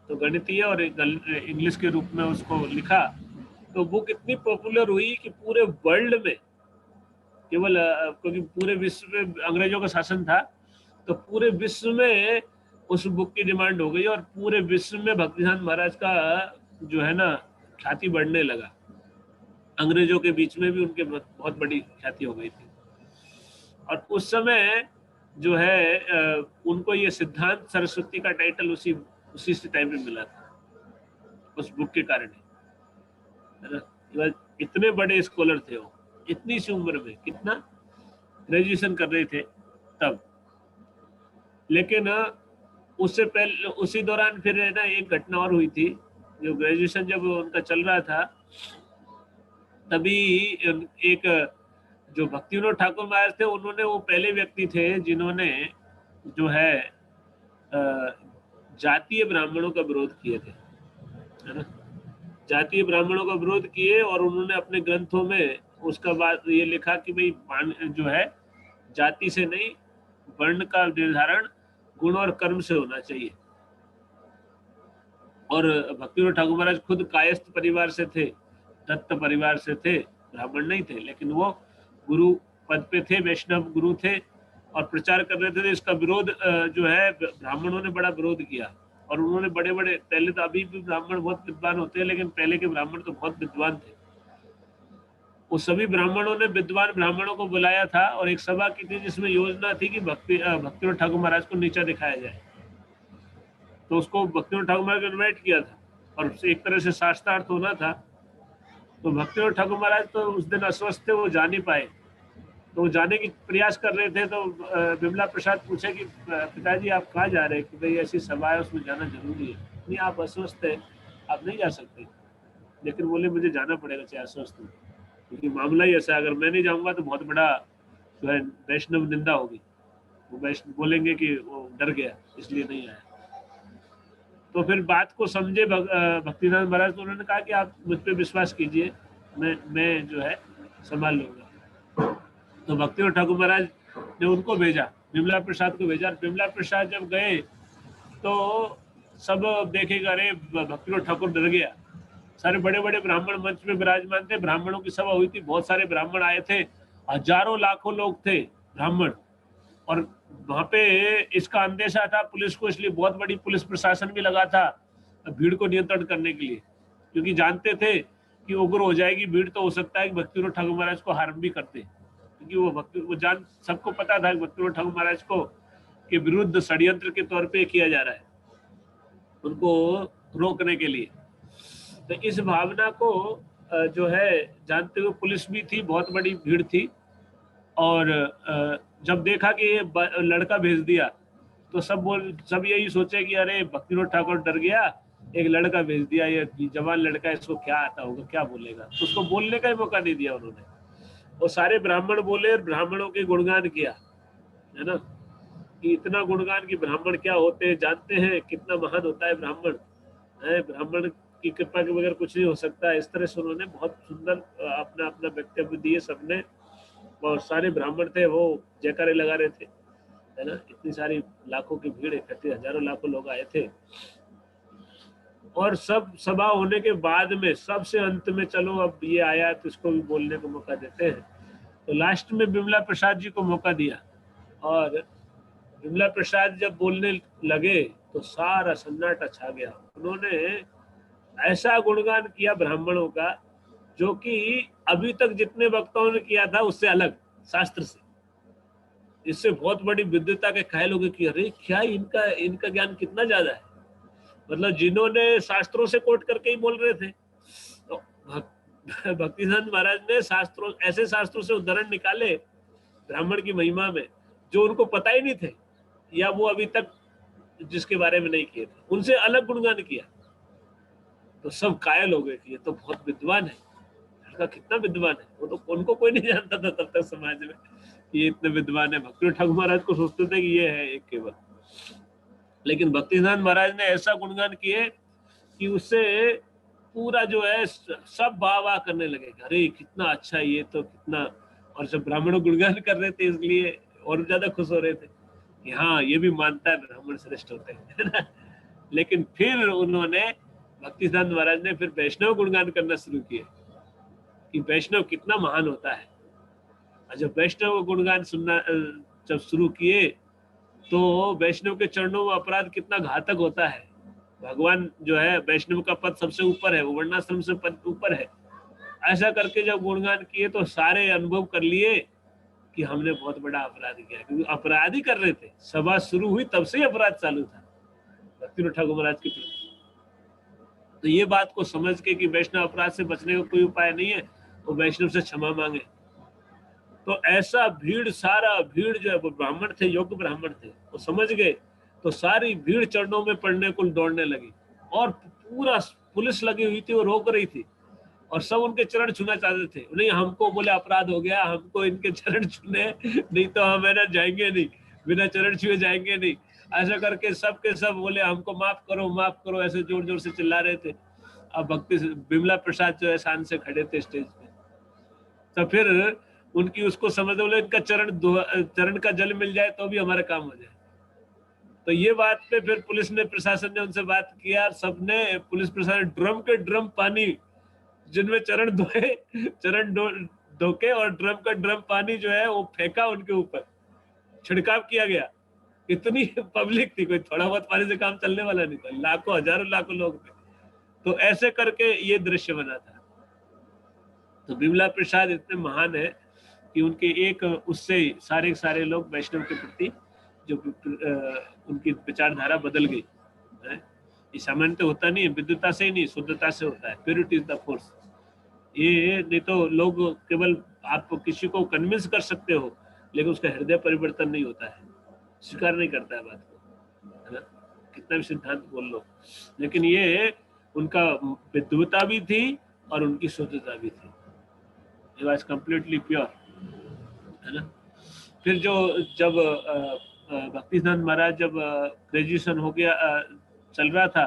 तो गणितीय और इंग्लिश के रूप में उसको लिखा। तो बुक इतनी पॉपुलर हुई कि पूरे वर्ल्ड में, केवल क्योंकि पूरे विश्व में अंग्रेजों का शासन था, तो पूरे विश्व में उस बुक की डिमांड हो गई और पूरे विश्व में भक्तिसिद्धांत महाराज का जो है ना ख्याति बढ़ने लगा। अंग्रेजों के बीच में भी उनके बहुत बड़ी ख्याति हो गई थी। और उस समय जो है उनको ये सिद्धांत सरस्वती का टाइटल उसी उसी से टाइम पे मिला था, उस बुक के कारण ही, है ना। इतने बड़े स्कॉलर थे वो, इतनी सी उम्र में, कितना ग्रेजुएशन कर रहे थे तब। लेकिन उससे पहले उसी दौरान फिर है ना एक घटना और हुई थी, जो ग्रेजुएशन जब उनका चल रहा था तभी एक जो भक्ति विनोद ठाकुर महाराज थे, उन्होंने, वो पहले व्यक्ति थे जिन्होंने जो है जातीय ब्राह्मणों का विरोध किए थे, है ना। जातीय ब्राह्मणों का विरोध किए और उन्होंने अपने ग्रंथों में उसका बात ये लिखा कि भाई जो है जाति से नहीं, वर्ण का निर्धारण गुण और कर्म से होना चाहिए। और भक्ति विनोद ठाकुर महाराज खुद कायस्थ परिवार से थे, दत्त परिवार से थे, ब्राह्मण नहीं थे, लेकिन वो गुरु पद पे थे, वैष्णव गुरु थे और प्रचार कर रहे थे। तो इसका विरोध जो है ब्राह्मणों ने बड़ा विरोध किया। और उन्होंने बड़े बड़े, पहले तो अभी भी ब्राह्मण बहुत विद्वान होते हैं, लेकिन पहले के ब्राह्मण तो बहुत विद्वान थे। उस सभी ब्राह्मणों ने विद्वान ब्राह्मणों को बुलाया था और एक सभा की थी जिसमें योजना थी कि भक्ति विनोद ठाकुर महाराज को नीचा दिखाया जाए। तो उसको भक्ति विनोद ठाकुर महाराज को इन्वाइट किया था और एक तरह से शास्त्रार्थ होना था। तो भक्ति विनोद ठाकुर महाराज तो उस दिन अस्वस्थ थे, वो जा नहीं पाए। तो वो जाने की प्रयास कर रहे थे। तो विमला प्रसाद पूछे कि पिताजी आप कहाँ जा रहे हैं, कि भाई ऐसी सभा है उसमें जाना जरूरी है। नहीं, आप अस्वस्थ है, आप नहीं जा सकते। लेकिन बोले मुझे जाना पड़ेगा चाहे अस्वस्थ हूँ, क्योंकि मामला ही ऐसा है, अगर मैं नहीं जाऊंगा तो बहुत बड़ा जो है वैष्णव निंदा होगी। वो वैष्णव बोलेंगे कि वो डर गया इसलिए नहीं आया। तो फिर बात को समझे भक्तिनाथ महाराज, तो उन्होंने कहा कि आप मुझ पर विश्वास कीजिए, मैं जो है संभाल लूंगा। तो भक्ति विनोद ठाकुर महाराज ने उनको भेजा, विमला प्रसाद को भेजा। विमला प्रसाद जब गए तो सब देखेगा, अरे भक्ति विनोद ठाकुर डर गया। सारे बड़े बड़े ब्राह्मण मंच में विराजमान थे, ब्राह्मणों की सभा हुई थी, बहुत सारे ब्राह्मण आए थे, हजारों लाखों लोग थे ब्राह्मण। और वहां पे इसका अंदेशा था पुलिस को, इसलिए बहुत बड़ी पुलिस प्रशासन भी लगा था भीड़ को नियंत्रण करने के लिए, क्योंकि जानते थे कि उग्र हो जाएगी भीड़ तो हो सकता है कि भक्ति विनोद ठाकुर महाराज को हार्म भी करते, क्योंकि वो सबको पता था कि भक्ति विनोद ठाकुर महाराज को के विरुद्ध षड्यंत्र के तौर पे किया जा रहा है उनको रोकने के लिए। तो इस भावना को जो है जानते हुए पुलिस भी थी, बहुत बड़ी भीड़ थी। और जब देखा कि ये लड़का भेज दिया तो सब यही सोचे कि अरे भक्ति विनोद ठाकुर डर गया, एक लड़का भेज दिया, ये जवान लड़का, इसको क्या आता होगा, क्या बोलेगा। तो उसको बोलने का ही मौका नहीं दिया उन्होंने। और सारे ब्राह्मण बोले और ब्राह्मणों के गुणगान किया, है ना, कि इतना गुणगान कि ब्राह्मण क्या होते हैं, जानते हैं कितना महान होता है ब्राह्मण, है ब्राह्मण की कृपा के बगैर कुछ नहीं हो सकता। इस तरह से उन्होंने बहुत सुंदर अपना अपना वक्तव्य दिए सबने। और सारे ब्राह्मण थे वो जयकारे लगा रहे थे, है ना। इतनी सारी लाखों की भीड़ इकट्ठी, हजारों लाखों लोग आए थे। और सब सभा होने के बाद में सबसे अंत में चलो अब ये आया तो इसको भी बोलने का मौका देते हैं। तो लास्ट में विमला प्रसाद जी को मौका दिया और विमला प्रसाद जब बोलने लगे तो सारा सन्नाटा छा गया। उन्होंने ऐसा गुणगान किया ब्राह्मणों का जो कि अभी तक जितने वक्ताओं ने किया था उससे अलग, शास्त्र से। इससे बहुत बड़ी विद्वता के कायल हो गए कि अरे क्या इनका ज्ञान कितना ज्यादा है। मतलब जिन्होंने शास्त्रों से कोट करके ही बोल रहे थे, तो भक्तिसिद्धांत महाराज ने ऐसे शास्त्रों से उदाहरण निकाले ब्राह्मण की महिमा में जो उनको पता ही नहीं थे, या वो अभी तक जिसके बारे में नहीं किए थे, उनसे अलग गुणगान किया। तो सब कायल हो गए कि ये तो बहुत विद्वान है, लड़का कितना विद्वान है। वो तो उनको कोई नहीं जानता था तब तक समाज में कि ये इतने विद्वान है। भक्ति ठाकुर महाराज को सोचते थे कि ये है एक केवल, लेकिन भक्तिसिद्धांत महाराज ने ऐसा गुणगान किए कि उससे पूरा जो है सब वाह वाह करने लगे, अरे कितना अच्छा ये तो कितना। और सब ब्राह्मणों गुणगान कर रहे थे इसलिए और ज्यादा खुश हो रहे थे कि हाँ ये भी मानता है ब्राह्मण श्रेष्ठ होते हैं। लेकिन फिर उन्होंने भक्तिसिद्धांत महाराज ने फिर वैष्णव गुणगान करना शुरू किए कि वैष्णव कितना महान होता है। और जब वैष्णव गुणगान सुनना जब शुरू किए तो वैष्णव के चरणों में अपराध कितना घातक होता है। भगवान जो है वैष्णव का पद सबसे ऊपर है, वो वर्णाश्रम से पद ऊपर है। ऐसा करके जब गुणगान किए तो सारे अनुभव कर लिए कि हमने बहुत बड़ा अपराध किया, क्योंकि अपराध ही कर रहे थे। सभा शुरू हुई तब से ही अपराध चालू था भक्ति ठाकुर महाराज के प्रति। तो ये बात को समझ के कि वैष्णव अपराध से बचने का कोई उपाय नहीं है, वो वैष्णव से क्षमा मांगे। तो ऐसा भीड़, सारा भीड़ जो है वो ब्राह्मण थे, योग्य ब्राह्मण थे, वो समझ गए। तो सारी भीड़ चरणों में पड़ने को दौड़ने लगी और पूरा पुलिस लगी हुई थी, वो रोक रही थी और सब उनके चरण छूना चाहते थे। नहीं, हमको बोले अपराध हो गया, हमको इनके चरण छूने, नहीं तो हम है ना जाएंगे नहीं, बिना चरण छुए जाएंगे नहीं। ऐसा करके सब के सब बोले हमको माफ करो, माफ करो, ऐसे जोर जोर से चिल्ला रहे थे। अब भक्ति बिमला प्रसाद जो है शान से खड़े थे स्टेज पे। तो फिर उनकी उसको समझ, बोले इनका चरण का जल मिल जाए तो भी हमारा काम हो जाए। तो ये बात पे फिर पुलिस ने, प्रशासन ने उनसे बात किया। सबने, पुलिस प्रशासन ड्रम के ड्रम पानी जिनमें चरण धोए, चरण धोके और ड्रम का ड्रम पानी जो है वो फेंका उनके ऊपर, छिड़काव किया गया। इतनी पब्लिक थी, कोई थोड़ा बहुत पानी से काम चलने वाला नहीं था, लाखों हजारों लाखों लोग थे। तो ऐसे करके ये दृश्य बना था। तो बिमला प्रसाद इतने महान है कि उनके एक उससे सारे सारे लोग वैष्णव के प्रति जो उनकी विचारधारा बदल गई है। ये सामान्य तो होता नहीं है, विद्युता से ही नहीं, शुद्धता से होता है। Purity is the force. ये नहीं तो लोग केवल आप किसी को कन्विंस कर सकते हो, लेकिन उसका हृदय परिवर्तन नहीं होता है, स्वीकार नहीं करता है बात को, है ना, कितना भी सिद्धांत बोल लो। लेकिन ये उनका विद्वता भी थी और उनकी शुद्धता भी थी। He was completely pure, है ना। फिर जो जब भक्तिसिद्धांत महाराज जब ग्रेजुएशन हो गया, चल रहा था,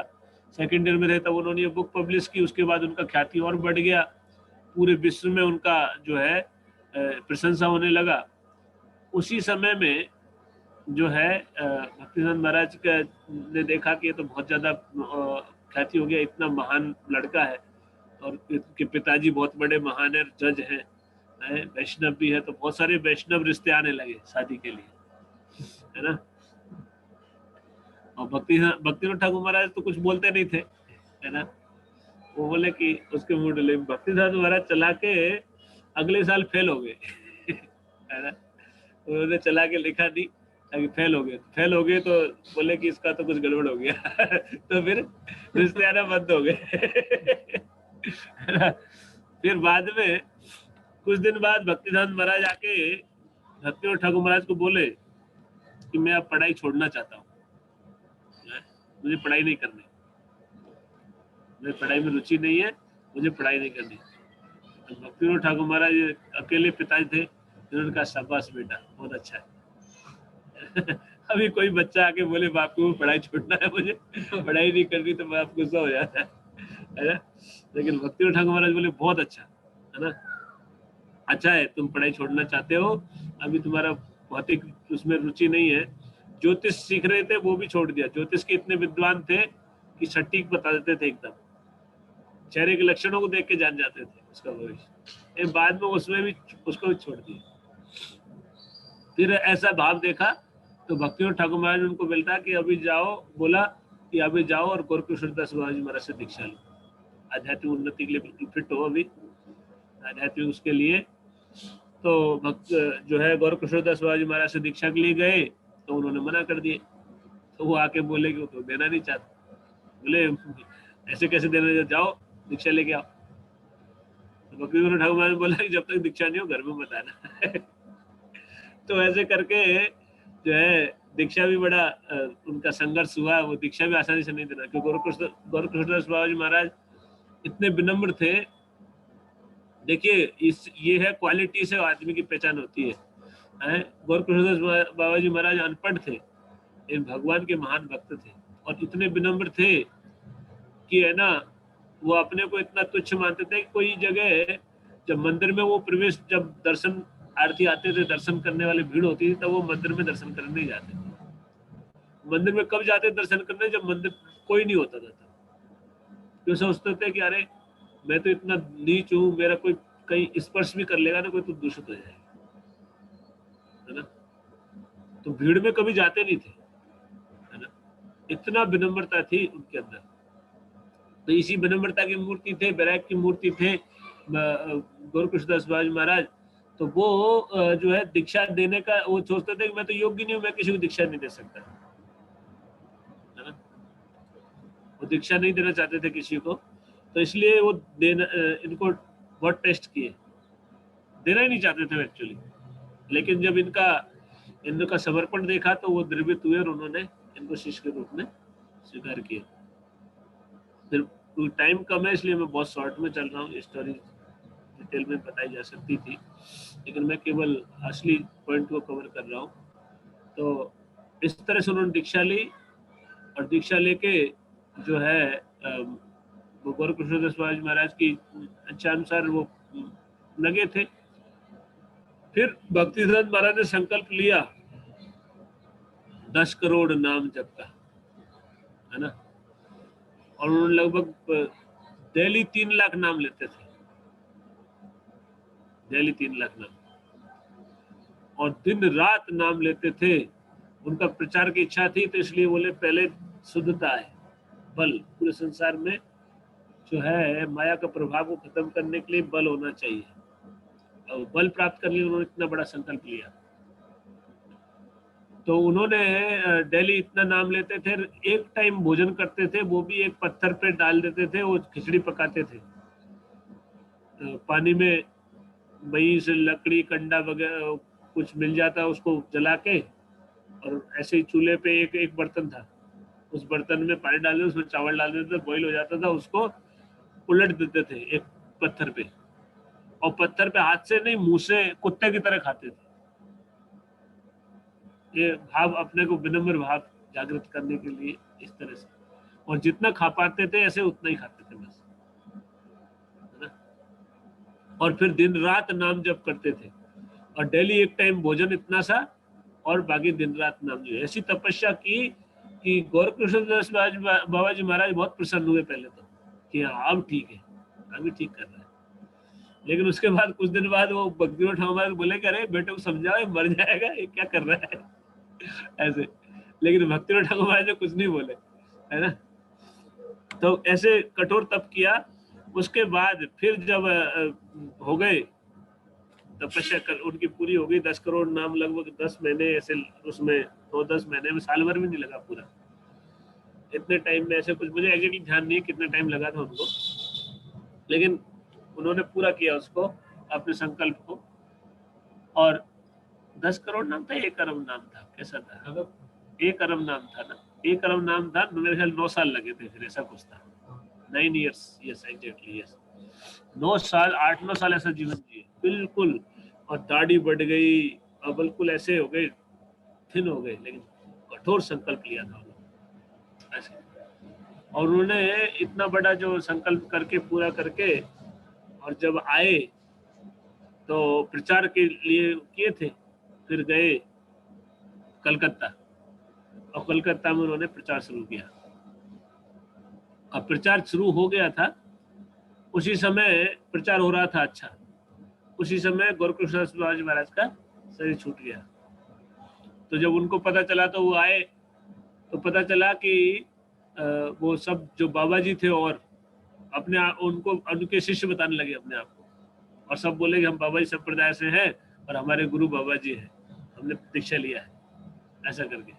सेकेंड ईयर में रहे, तब उन्होंने ये बुक पब्लिश की। उसके बाद उनका ख्याति और बढ़ गया, पूरे विश्व में उनका जो है प्रशंसा होने लगा। उसी समय में जो है भक्तिसिद्धांत महाराज का ने देखा कि ये तो बहुत ज्यादा ख्याति हो गया, इतना महान लड़का है और के पिताजी बहुत बड़े महान है, जज हैं, वैष्णव भी है। तो बहुत सारे वैष्णव रिश्ते आने लगे शादी के लिए, है ना। और भक्तिनाथ ठाकुर महाराज तो कुछ बोलते नहीं थे, है ना। वो बोले कि उसके मुंह डले। भक्तिनाथ महाराज चला के अगले साल फेल हो गए, है ना। उन्होंने चला के लिखा नहीं, ताकि फेल हो गए तो बोले कि इसका तो कुछ गड़बड़ हो गया। तो फिर रिश्ते आना बंद हो गए। फिर बाद में कुछ दिन बाद भक्तिनाथ महाराज आके भक्तिनाथ ठाकुर महाराज को बोले कि मैं अब पढ़ाई छोड़ना चाहता हूँ, मुझे पढ़ाई नहीं करनी, मुझे पढ़ाई में रुचि नहीं है, मुझे पढ़ाई नहीं करनी। तो भक्तिनाथ ठाकुर महाराज अकेले पिताजी थे, उन्होंने कहा शाबाश बेटा, बहुत अच्छा है। अभी कोई बच्चा आके बोले बाप को पढ़ाई छोड़ना है, मुझे पढ़ाई नहीं करनी, तो बाप गुस्सा हो जाता है ना। लेकिन भक्तिनाथ ठाकुर महाराज बोले बहुत अच्छा, है ना, अच्छा है, तुम पढ़ाई छोड़ना चाहते हो, अभी तुम्हारा भौतिक उसमें रुचि नहीं है। ज्योतिष सीख रहे थे, वो भी छोड़ दिया। ज्योतिष के इतने विद्वान थे कि सटीक बता देते थे, एकदम चेहरे के लक्षणों को देख के जान जाते थे उसका भविष्य। बाद में उसमें भी उसको भी छोड़ दिया। फिर ऐसा भाव देखा तो भक्तिनाथ ठाकुर महाराज उनको मिलता कि अभी जाओ, बोला कि अभी जाओ और गोरखदास बाबा जी महाराज से दीक्षा लो, आध्यात्मिक उन्नति के लिए बिल्कुल फिट हो अभी आध्यात्मिक उसके लिए। तो भक्त जो है गोरखदास बाबा जी महाराज से दीक्षा के लिए गए, तो उन्होंने मना कर दिए। तो वो आके बोले कि वो तो देना नहीं चाहते। बोले ऐसे कैसे देना, जाओ दीक्षा लेके आओ। तो भक्तिनाथ ठाकुर महाराज बोला कि जब तक दीक्षा नहीं हो घर में बताना। तो ऐसे करके जो है दीक्षा भी बड़ा उनका संघर्ष हुआ। वो दीक्षा भी आसानी से नहीं देना, क्योंकि गोरखदास बाबा जी महाराज इतने विनम्र थे। देखिए ये है क्वालिटी से आदमी की पहचान होती है। गोरखदास बाबा जी महाराज अनपढ़ थे, लेकिन भगवान के महान भक्त थे और इतने विनम्र थे कि है ना, वो अपने को इतना तुच्छ मानते थे कि कोई जगह जब मंदिर में वो प्रवेश, जब दर्शन आरती आते थे, दर्शन करने वाली भीड़ होती थी, तब वो मंदिर में दर्शन करने नहीं जाते थे। मंदिर में कब जाते दर्शन करने, जब मंदिर कोई नहीं होता था। क्यों सोचते थे कि अरे मैं तो इतना नीच हूँ, मेरा कोई कहीं स्पर्श भी कर लेगा ना कोई, तो दूषित हो जाएगा, है ना। तो भीड़ में कभी जाते नहीं थे, है ना, इतना विनम्रता थी उनके अंदर। तो इसी विनम्रता की मूर्ति थे, वैराग्य की मूर्ति थे गोरकृष्णदास बाबाजी महाराज। तो वो जो है दीक्षा देने का वो सोचते थे कि मैं तो योग्य नहीं हूँ, मैं किसी को दीक्षा नहीं दे सकता, है ना। वो दीक्षा नहीं देना चाहते थे किसी को, तो इसलिए वो देना इनको बहुत टेस्ट किए, देना ही नहीं चाहते थे एक्चुअली। लेकिन जब इनका समर्पण देखा तो वो द्रवित हुए और उन्होंने इनको शिष्य के रूप में स्वीकार किया। फिर टाइम कम है इसलिए मैं बहुत शॉर्ट में चल रहा हूँ, स्टोरी डिटेल में बताई जा सकती थी, लेकिन मैं केवल असली पॉइंट को कवर कर रहा हूँ। तो इस तरह से उन्होंने दीक्षा ली, और दीक्षा लेके जो है वो गोरकृष्णदास बाबाजी महाराज की इच्छा अनुसार वो लगे थे। फिर भक्तिसिद्धांत महाराज ने संकल्प लिया 10 करोड़ नाम जप का, है ना, और उन्होंने लगभग डेली 3 लाख नाम लेते थे, डेली 3 लाख नाम, और दिन रात नाम लेते थे। उनका प्रचार की इच्छा थी, तो इसलिए बोले पहले शुद्धता है, बल, पूरे संसार में जो है माया का प्रभाव को खत्म करने के लिए बल होना चाहिए, और बल प्राप्त करने के लिए उन्होंने इतना बड़ा संकल्प लिया। तो उन्होंने डेली इतना नाम लेते थे, एक टाइम भोजन करते थे, वो भी एक पत्थर पे डाल देते थे, वो खिचड़ी पकाते थे पानी में, वही से लकड़ी कंडा वगैरह कुछ मिल जाता उसको जला के, और ऐसे ही चूल्हे पे एक एक बर्तन था, उस बर्तन में पानी डाल देते, उसमें चावल डाल देते, बॉईल हो जाता था, उसको उलट देते थे एक पत्थर पे, और पत्थर पे हाथ से नहीं मुंह से कुत्ते की तरह खाते थे। ये भाव, अपने को विनम्र भाव जागृत करने के लिए इस तरह से, और जितना खा पाते थे ऐसे उतना ही खाते थे बस, है ना। और फिर दिन रात नाम जप करते थे, और डेली एक टाइम भोजन इतना सा, और बाकी दिन रात नाम जप। ऐसी तपस्या की कि गोरकृष्णदास बाबा जी महाराज बहुत प्रसन्न हुए पहले तो, कि हाँ अब ठीक है, अभी ठीक कर रहा है। लेकिन उसके बाद कुछ दिन बाद वो भक्तिनाथ ठाकुर बोले कि अरे बेटे को समझाओ, ये मर जाएगा, ये क्या कर रहा है ऐसे। लेकिन भक्तिनाथ ठाकुर महाराज ने कुछ नहीं बोले, है ना। तो ऐसे कठोर तप किया। उसके बाद फिर जब हो गए तपस्या कर उनकी पूरी हो गई, 10 करोड़ नाम लगभग 10 महीने ऐसे, उसमें 9-10 महीने में, साल भर भी नहीं लगा पूरा, इतने टाइम में, ऐसे कुछ मुझे एग्जैक्टली ध्यान नहीं कितना टाइम लगा था उनको, लेकिन उन्होंने पूरा किया उसको, अपने संकल्प को। और 10 करोड़ नाम था, 1 अरब नाम था, कैसा था, 1 अरब नाम था ना, 1 अरब नाम था, मेरे ख्याल 9 साल लगे थे, फिर ऐसा कुछ था, 9 years, यस एग्जैक्टली, यस 9 साल, 8-9 साल ऐसा जीवन जिए बिल्कुल। और दाढ़ी बढ़ गई, और बिल्कुल ऐसे हो गए, थिन हो गए, लेकिन कठोर संकल्प लिया था उन्होंने ऐसे। और उन्होंने इतना बड़ा जो संकल्प करके पूरा करके, और जब आए तो प्रचार के लिए किए थे, फिर गए कलकत्ता, और कलकत्ता में उन्होंने प्रचार शुरू किया। अब प्रचार शुरू हो गया था, उसी समय प्रचार हो रहा था अच्छा, उसी समय गोरकृष्णदास बाबाजी महाराज का शरीर छूट गया। तो जब उनको पता चला तो वो आए, तो पता चला कि वो सब जो बाबा जी थे, और उनको उनके शिष्य बताने लगे अपने आप को, और सब बोले कि हम बाबा जी संप्रदाय से हैं, और हमारे गुरु बाबा जी हैं, हमने दीक्षा लिया है, ऐसा करके।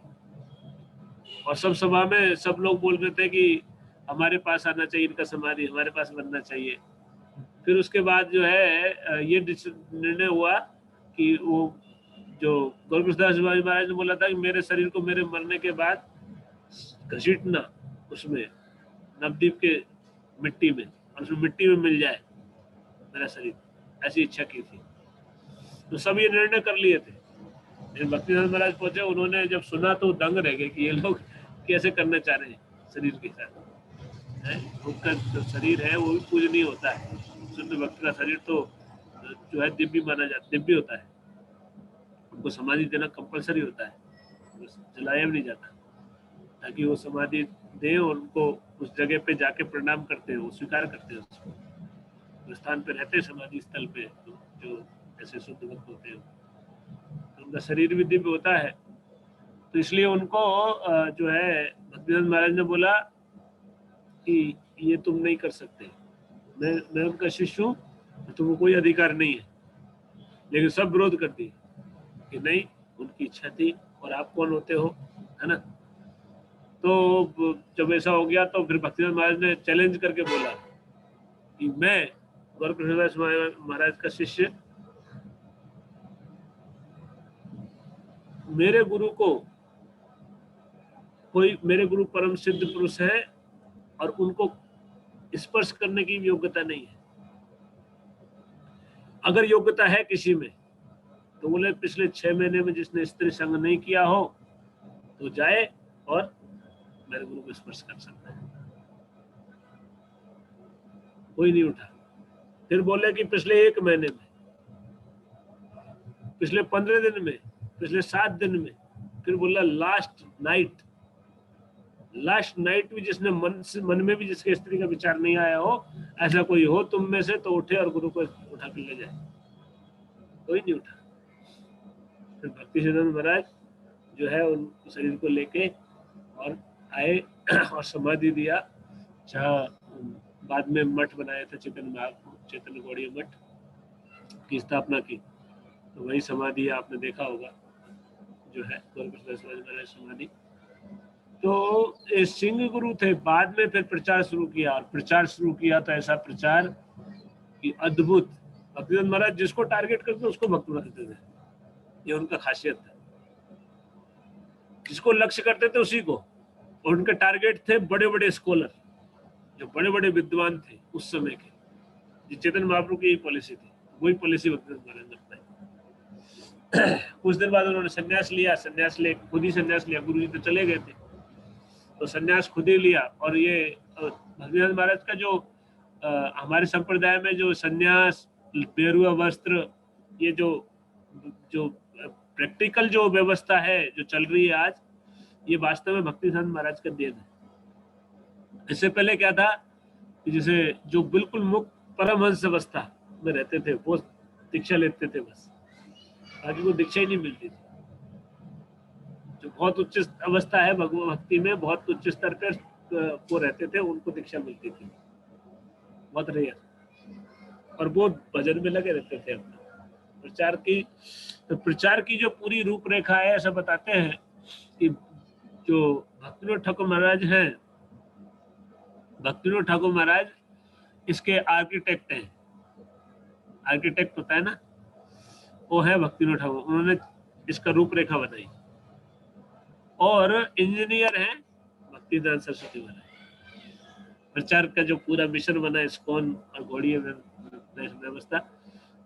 और सब सभा में सब लोग बोल रहे थे कि हमारे पास आना चाहिए, इनका समाधि हमारे पास बनना चाहिए। फिर उसके बाद जो है ये निर्णय हुआ कि वो जो गोरकृष्णदास महाराज ने बोला था कि मेरे शरीर को मेरे मरने के बाद घसीटना उसमें नवद्वीप के मिट्टी में, और उसमें मिट्टी में मिल जाए मेरा शरीर, ऐसी इच्छा की थी। तो सब ये निर्णय कर लिए थे। लेकिन भक्तिनाथ महाराज पहुंचे, उन्होंने जब सुना तो दंग रह गए कि ये लोग कैसे करना चाह रहे हैं शरीर के साथ, उनका जो शरीर है वो भी पूजनीय होता है, शुद्ध भक्त का शरीर तो जो है दिव्य माना जाता, दिव्य होता है, उनको समाधि देना कंपलसरी होता है, जलाया भी नहीं जाता, ताकि वो समाधि दे, और उनको उस जगह पे जाके प्रणाम करते हैं, वो स्वीकार करते हैं उसको, उस स्थान पे रहते हैं समाधि स्थल पे, तो जो ऐसे शुद्ध भक्त होते हैं, तो उनका शरीर भी दिव्य होता है। तो इसलिए उनको जो है भक्तिवेदांत महाराज ने बोला कि ये तुम नहीं कर सकते, मैं उनका शिष्य हूँ, तो तुमको कोई अधिकार नहीं है। लेकिन सब विरोध कर दिए कि नहीं, उनकी इच्छा थी और आप कौन होते हो, है ना। तो जब ऐसा हो गया तो फिर भक्तिवेदांत महाराज ने चैलेंज करके बोला कि मैं गौर कृष्णदास महाराज का शिष्य, मेरे गुरु को कोई, मेरे गुरु परम सिद्ध पुरुष है और उनको स्पर्श करने की योग्यता नहीं है। अगर योग्यता है किसी में तो बोले पिछले 6 महीने में जिसने स्त्री संग नहीं किया हो तो जाए और मेरे गुरु को स्पर्श कर सकता है। कोई नहीं उठा। फिर बोले कि पिछले 1 महीने में, पिछले 15 दिन में, पिछले 7 दिन में। फिर बोला लास्ट नाइट भी जिसने मन में भी जिसके स्त्री का विचार नहीं आया हो, ऐसा कोई हो तुम में से तो उठे और गुरु को उठा के ले जाए। कोई नहीं उठा। फिर भक्ति सिद्धांत महाराज जो है उन शरीर को लेके और आए और समाधि दिया, जहाँ बाद में मठ बनाया था चैतन्य गौड़ीय मठ की स्थापना की, तो वही समाधि आपने देखा होगा जो है गौरकृष्णदास महाराज समाधि। तो सिंह गुरु थे। बाद में फिर प्रचार शुरू किया, और प्रचार शुरू किया तो ऐसा प्रचार कि अद्भुत। भक्तिवेदांत महाराज जिसको टारगेट करते उसको भक्त बनाते थे, ये उनका खासियत था। जिसको लक्ष्य करते थे उसी को, और उनके टारगेट थे बड़े बड़े स्कॉलर, जो बड़े बड़े विद्वान थे उस समय के। चैतन्य महाप्रभु की यही पॉलिसी थी, वही पॉलिसी भक्तिवेदांत महाराज ने अपनाई। कुछ देर बाद उन्होंने संन्यास लिया, खुद ही संन्यास लिया। गुरु जी तो चले गए थे, तो संन्यास खुद ही लिया। और ये भक्तिवेदांत महाराज का जो हमारे संप्रदाय में जो संन्यास, बेरुआ वस्त्र, ये जो प्रैक्टिकल जो व्यवस्था है जो चल रही है आज, ये वास्तव में भक्तिवेदांत महाराज का देन है। इससे पहले क्या था कि जैसे जो बिल्कुल मुक्त परमहंस अवस्था में रहते थे वो दीक्षा लेते थे बस, बाकी को दीक्षा ही नहीं मिलती थी। जो बहुत उच्च अवस्था है भक्ति में, बहुत उच्च स्तर पर वो रहते थे, उनको दीक्षा मिलती थी, बहुत रेयर। और वो भजन में लगे रहते थे अपना प्रचार की। तो प्रचार की जो पूरी रूपरेखा है, ऐसा बताते हैं कि जो भक्तिविनोद ठाकुर महाराज हैं, भक्तिविनोद ठाकुर महाराज इसके आर्किटेक्ट हैं। आर्किटेक्ट होता है ना, वो है भक्तिविनोद ठाकुर। उन्होंने इसका रूपरेखा बनाई। और इंजीनियर हैं भक्तिवेदांत सरस्वती महाराज। प्रचार का जो पूरा मिशन बना इस्कॉन और गौड़ीय व्यवस्था,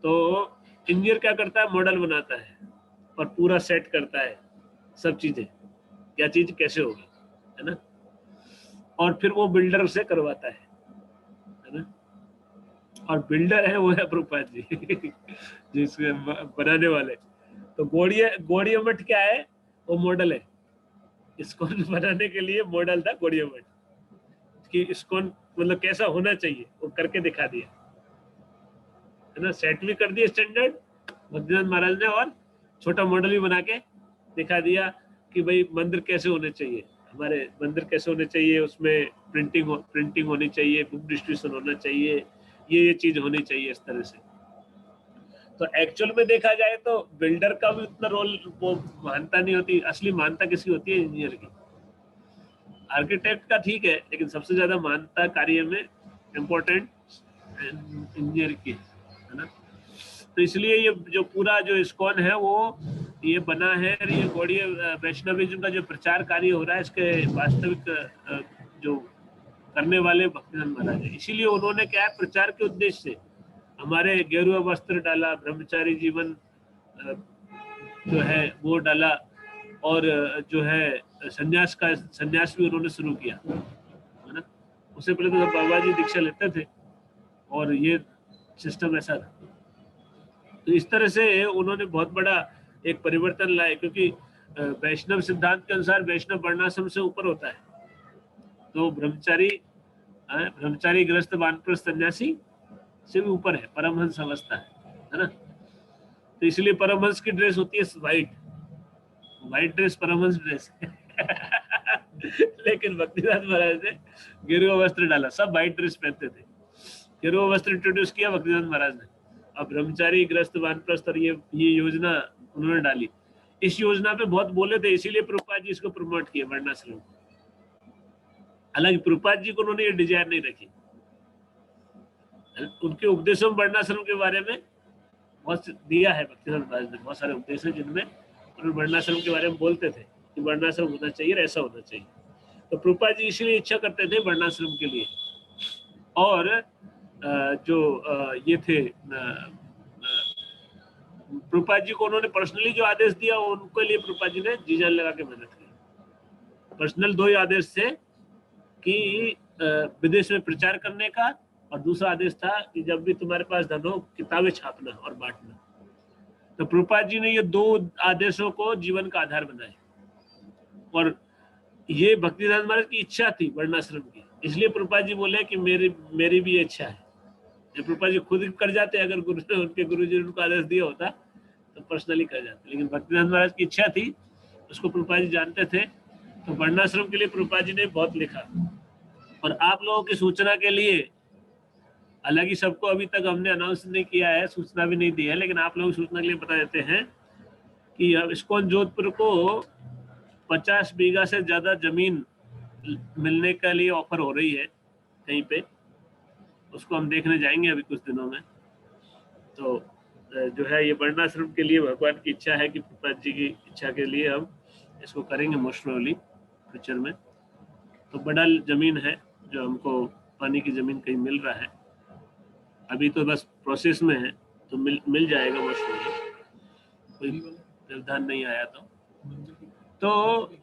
तो इंजीनियर क्या करता है, मॉडल बनाता है और पूरा सेट करता है सब चीजें, क्या चीज कैसे होगी, है ना। और फिर वो बिल्डर से करवाता है ना। और बिल्डर है वो है प्रभुपाद जी जिसके बनाने वाले। तो गौड़ीय मठ क्या है, वो मॉडल है। इस्कॉन बनाने के लिए मॉडल था गौड़ीय मठ कि इस्कॉन मतलब कैसा होना चाहिए, वो करके दिखा दिया, है ना। सेट भी कर दिया स्टैंडर्ड भक्तिवेदांत महाराज ने, और छोटा मॉडल भी बना के दिखा दिया कि भाई मंदिर कैसे होने चाहिए, हमारे मंदिर कैसे होने चाहिए, उसमें प्रिंटिंग होनी चाहिए, बुक डिस्ट्रीब्यूशन होना चाहिए, ये चीज होनी चाहिए इस तरह से। तो एक्चुअल में देखा जाए तो बिल्डर का भी उतना रोल वो मानता नहीं होती। असली मानता किसकी होती है, इंजीनियर की। आर्किटेक्ट का ठीक है, लेकिन सबसे ज्यादा मानता कार्य में इम्पोर्टेंट इंजीनियर की है ना। तो इसलिए ये जो पूरा जो इस्कॉन है वो ये बना है, और ये गौड़ीय वैष्णविज्म का जो प्रचार कार्य हो रहा है, इसके वास्तविक जो करने वाले भक्तिवेदांत महाराज है। इसीलिए उन्होंने क्या है, प्रचार के उद्देश्य से हमारे गेरुआ वस्त्र डाला, ब्रह्मचारी जीवन जो है वो डाला, और जो है संन्यास भी उन्होंने शुरू किया, है ना। उससे पहले तो बाबा जी दीक्षा लेते थे और ये सिस्टम ऐसा था। तो इस तरह से उन्होंने बहुत बड़ा एक परिवर्तन लाए, क्योंकि वैष्णव सिद्धांत के अनुसार वैष्णव वर्णाश्रम से ऊपर होता है। तो ब्रह्मचारी गृहस्थ वानप्रस्थ सन्यासी से भी ऊपर है, परमहंस अवस्था है ना। तो इसलिए परमहंस की ड्रेस होती है व्हाइट ड्रेस परमहंस ड्रेस लेकिन भक्तिदास महाराज ने गेरुआ वस्त्र डाला। सब व्हाइट ड्रेस पहनते थे, गेरुआ वस्त्र इंट्रोड्यूस किया भक्तिदास महाराज ने। अब ब्रह्मचारी ग्रस्त वानप्रस्थ और ये योजना उन्होंने डाली। इस योजना पे बहुत बोले थे, इसीलिए प्रभुपाद जी इसको प्रमोट किया वर्णाश्रम। हालांकि प्रभुपाद जी को उन्होंने ये डिजायर नहीं रखी। उनके उपदेशों में वर्णाश्रम के बारे में बहुत दिया है भक्तिदास महाराज ने, बहुत सारे उपदेश हैं जिनमें उन्होंने वर्णाश्रम के बारे में बोलते थे कि वर्णाश्रम होना चाहिए, ऐसा होना चाहिए। तो प्रभुपाद जी इसीलिए इच्छा करते थे वर्णाश्रम के लिए। और जो ये थे प्रभुपाद जी को उन्होंने पर्सनली जो आदेश दिया उनके लिए प्रभुपाद जी ने जी जान लगा के मेहनत की। पर्सनल 2 ही आदेश थे कि विदेश में प्रचार करने का, और दूसरा आदेश था कि जब भी तुम्हारे पास धन हो किताबें छापना और बांटना। तो प्रभुपाद जी ने ये 2 आदेशों को जीवन का आधार बनाया। और ये भक्तिदास महाराज की इच्छा थी वर्णाश्रम की, इसलिए प्रभुपाद जी बोले कि मेरी भी इच्छा है। प्रभुपाद जी खुद कर जाते, अगर उनके गुरुजी ने उनको आदेश दिया होता तो पर्सनली कर जाते, लेकिन भक्तिदास महाराज की इच्छा थी, उसको प्रभुपाद जी जानते थे। तो वर्णाश्रम के लिए प्रभुपाद जी ने बहुत लिखा। और आप लोगों की सूचना के लिए, हालांकि सबको अभी तक हमने अनाउंस नहीं किया है, सूचना भी नहीं दी है, लेकिन आप लोगों की सूचना के लिए बता देते हैं कि अब इस्कॉन जोधपुर को 50 बीघा से ज्यादा जमीन मिलने के लिए ऑफर हो रही है कहीं पे। उसको हम देखने जाएंगे अभी कुछ दिनों में। तो जो है ये वर्णाश्रम के लिए भगवान की इच्छा है कि प्रभुपाद जी की इच्छा के लिए हम इसको करेंगे मोस्ट प्रोबेबली फ्यूचर में। तो बड़ा जमीन है जो हमको पानी की जमीन कहीं मिल रहा है, अभी तो बस प्रोसेस में है, तो मिल जाएगा मोस्ट प्रोबेबली, कोई व्यवधान नहीं आया तो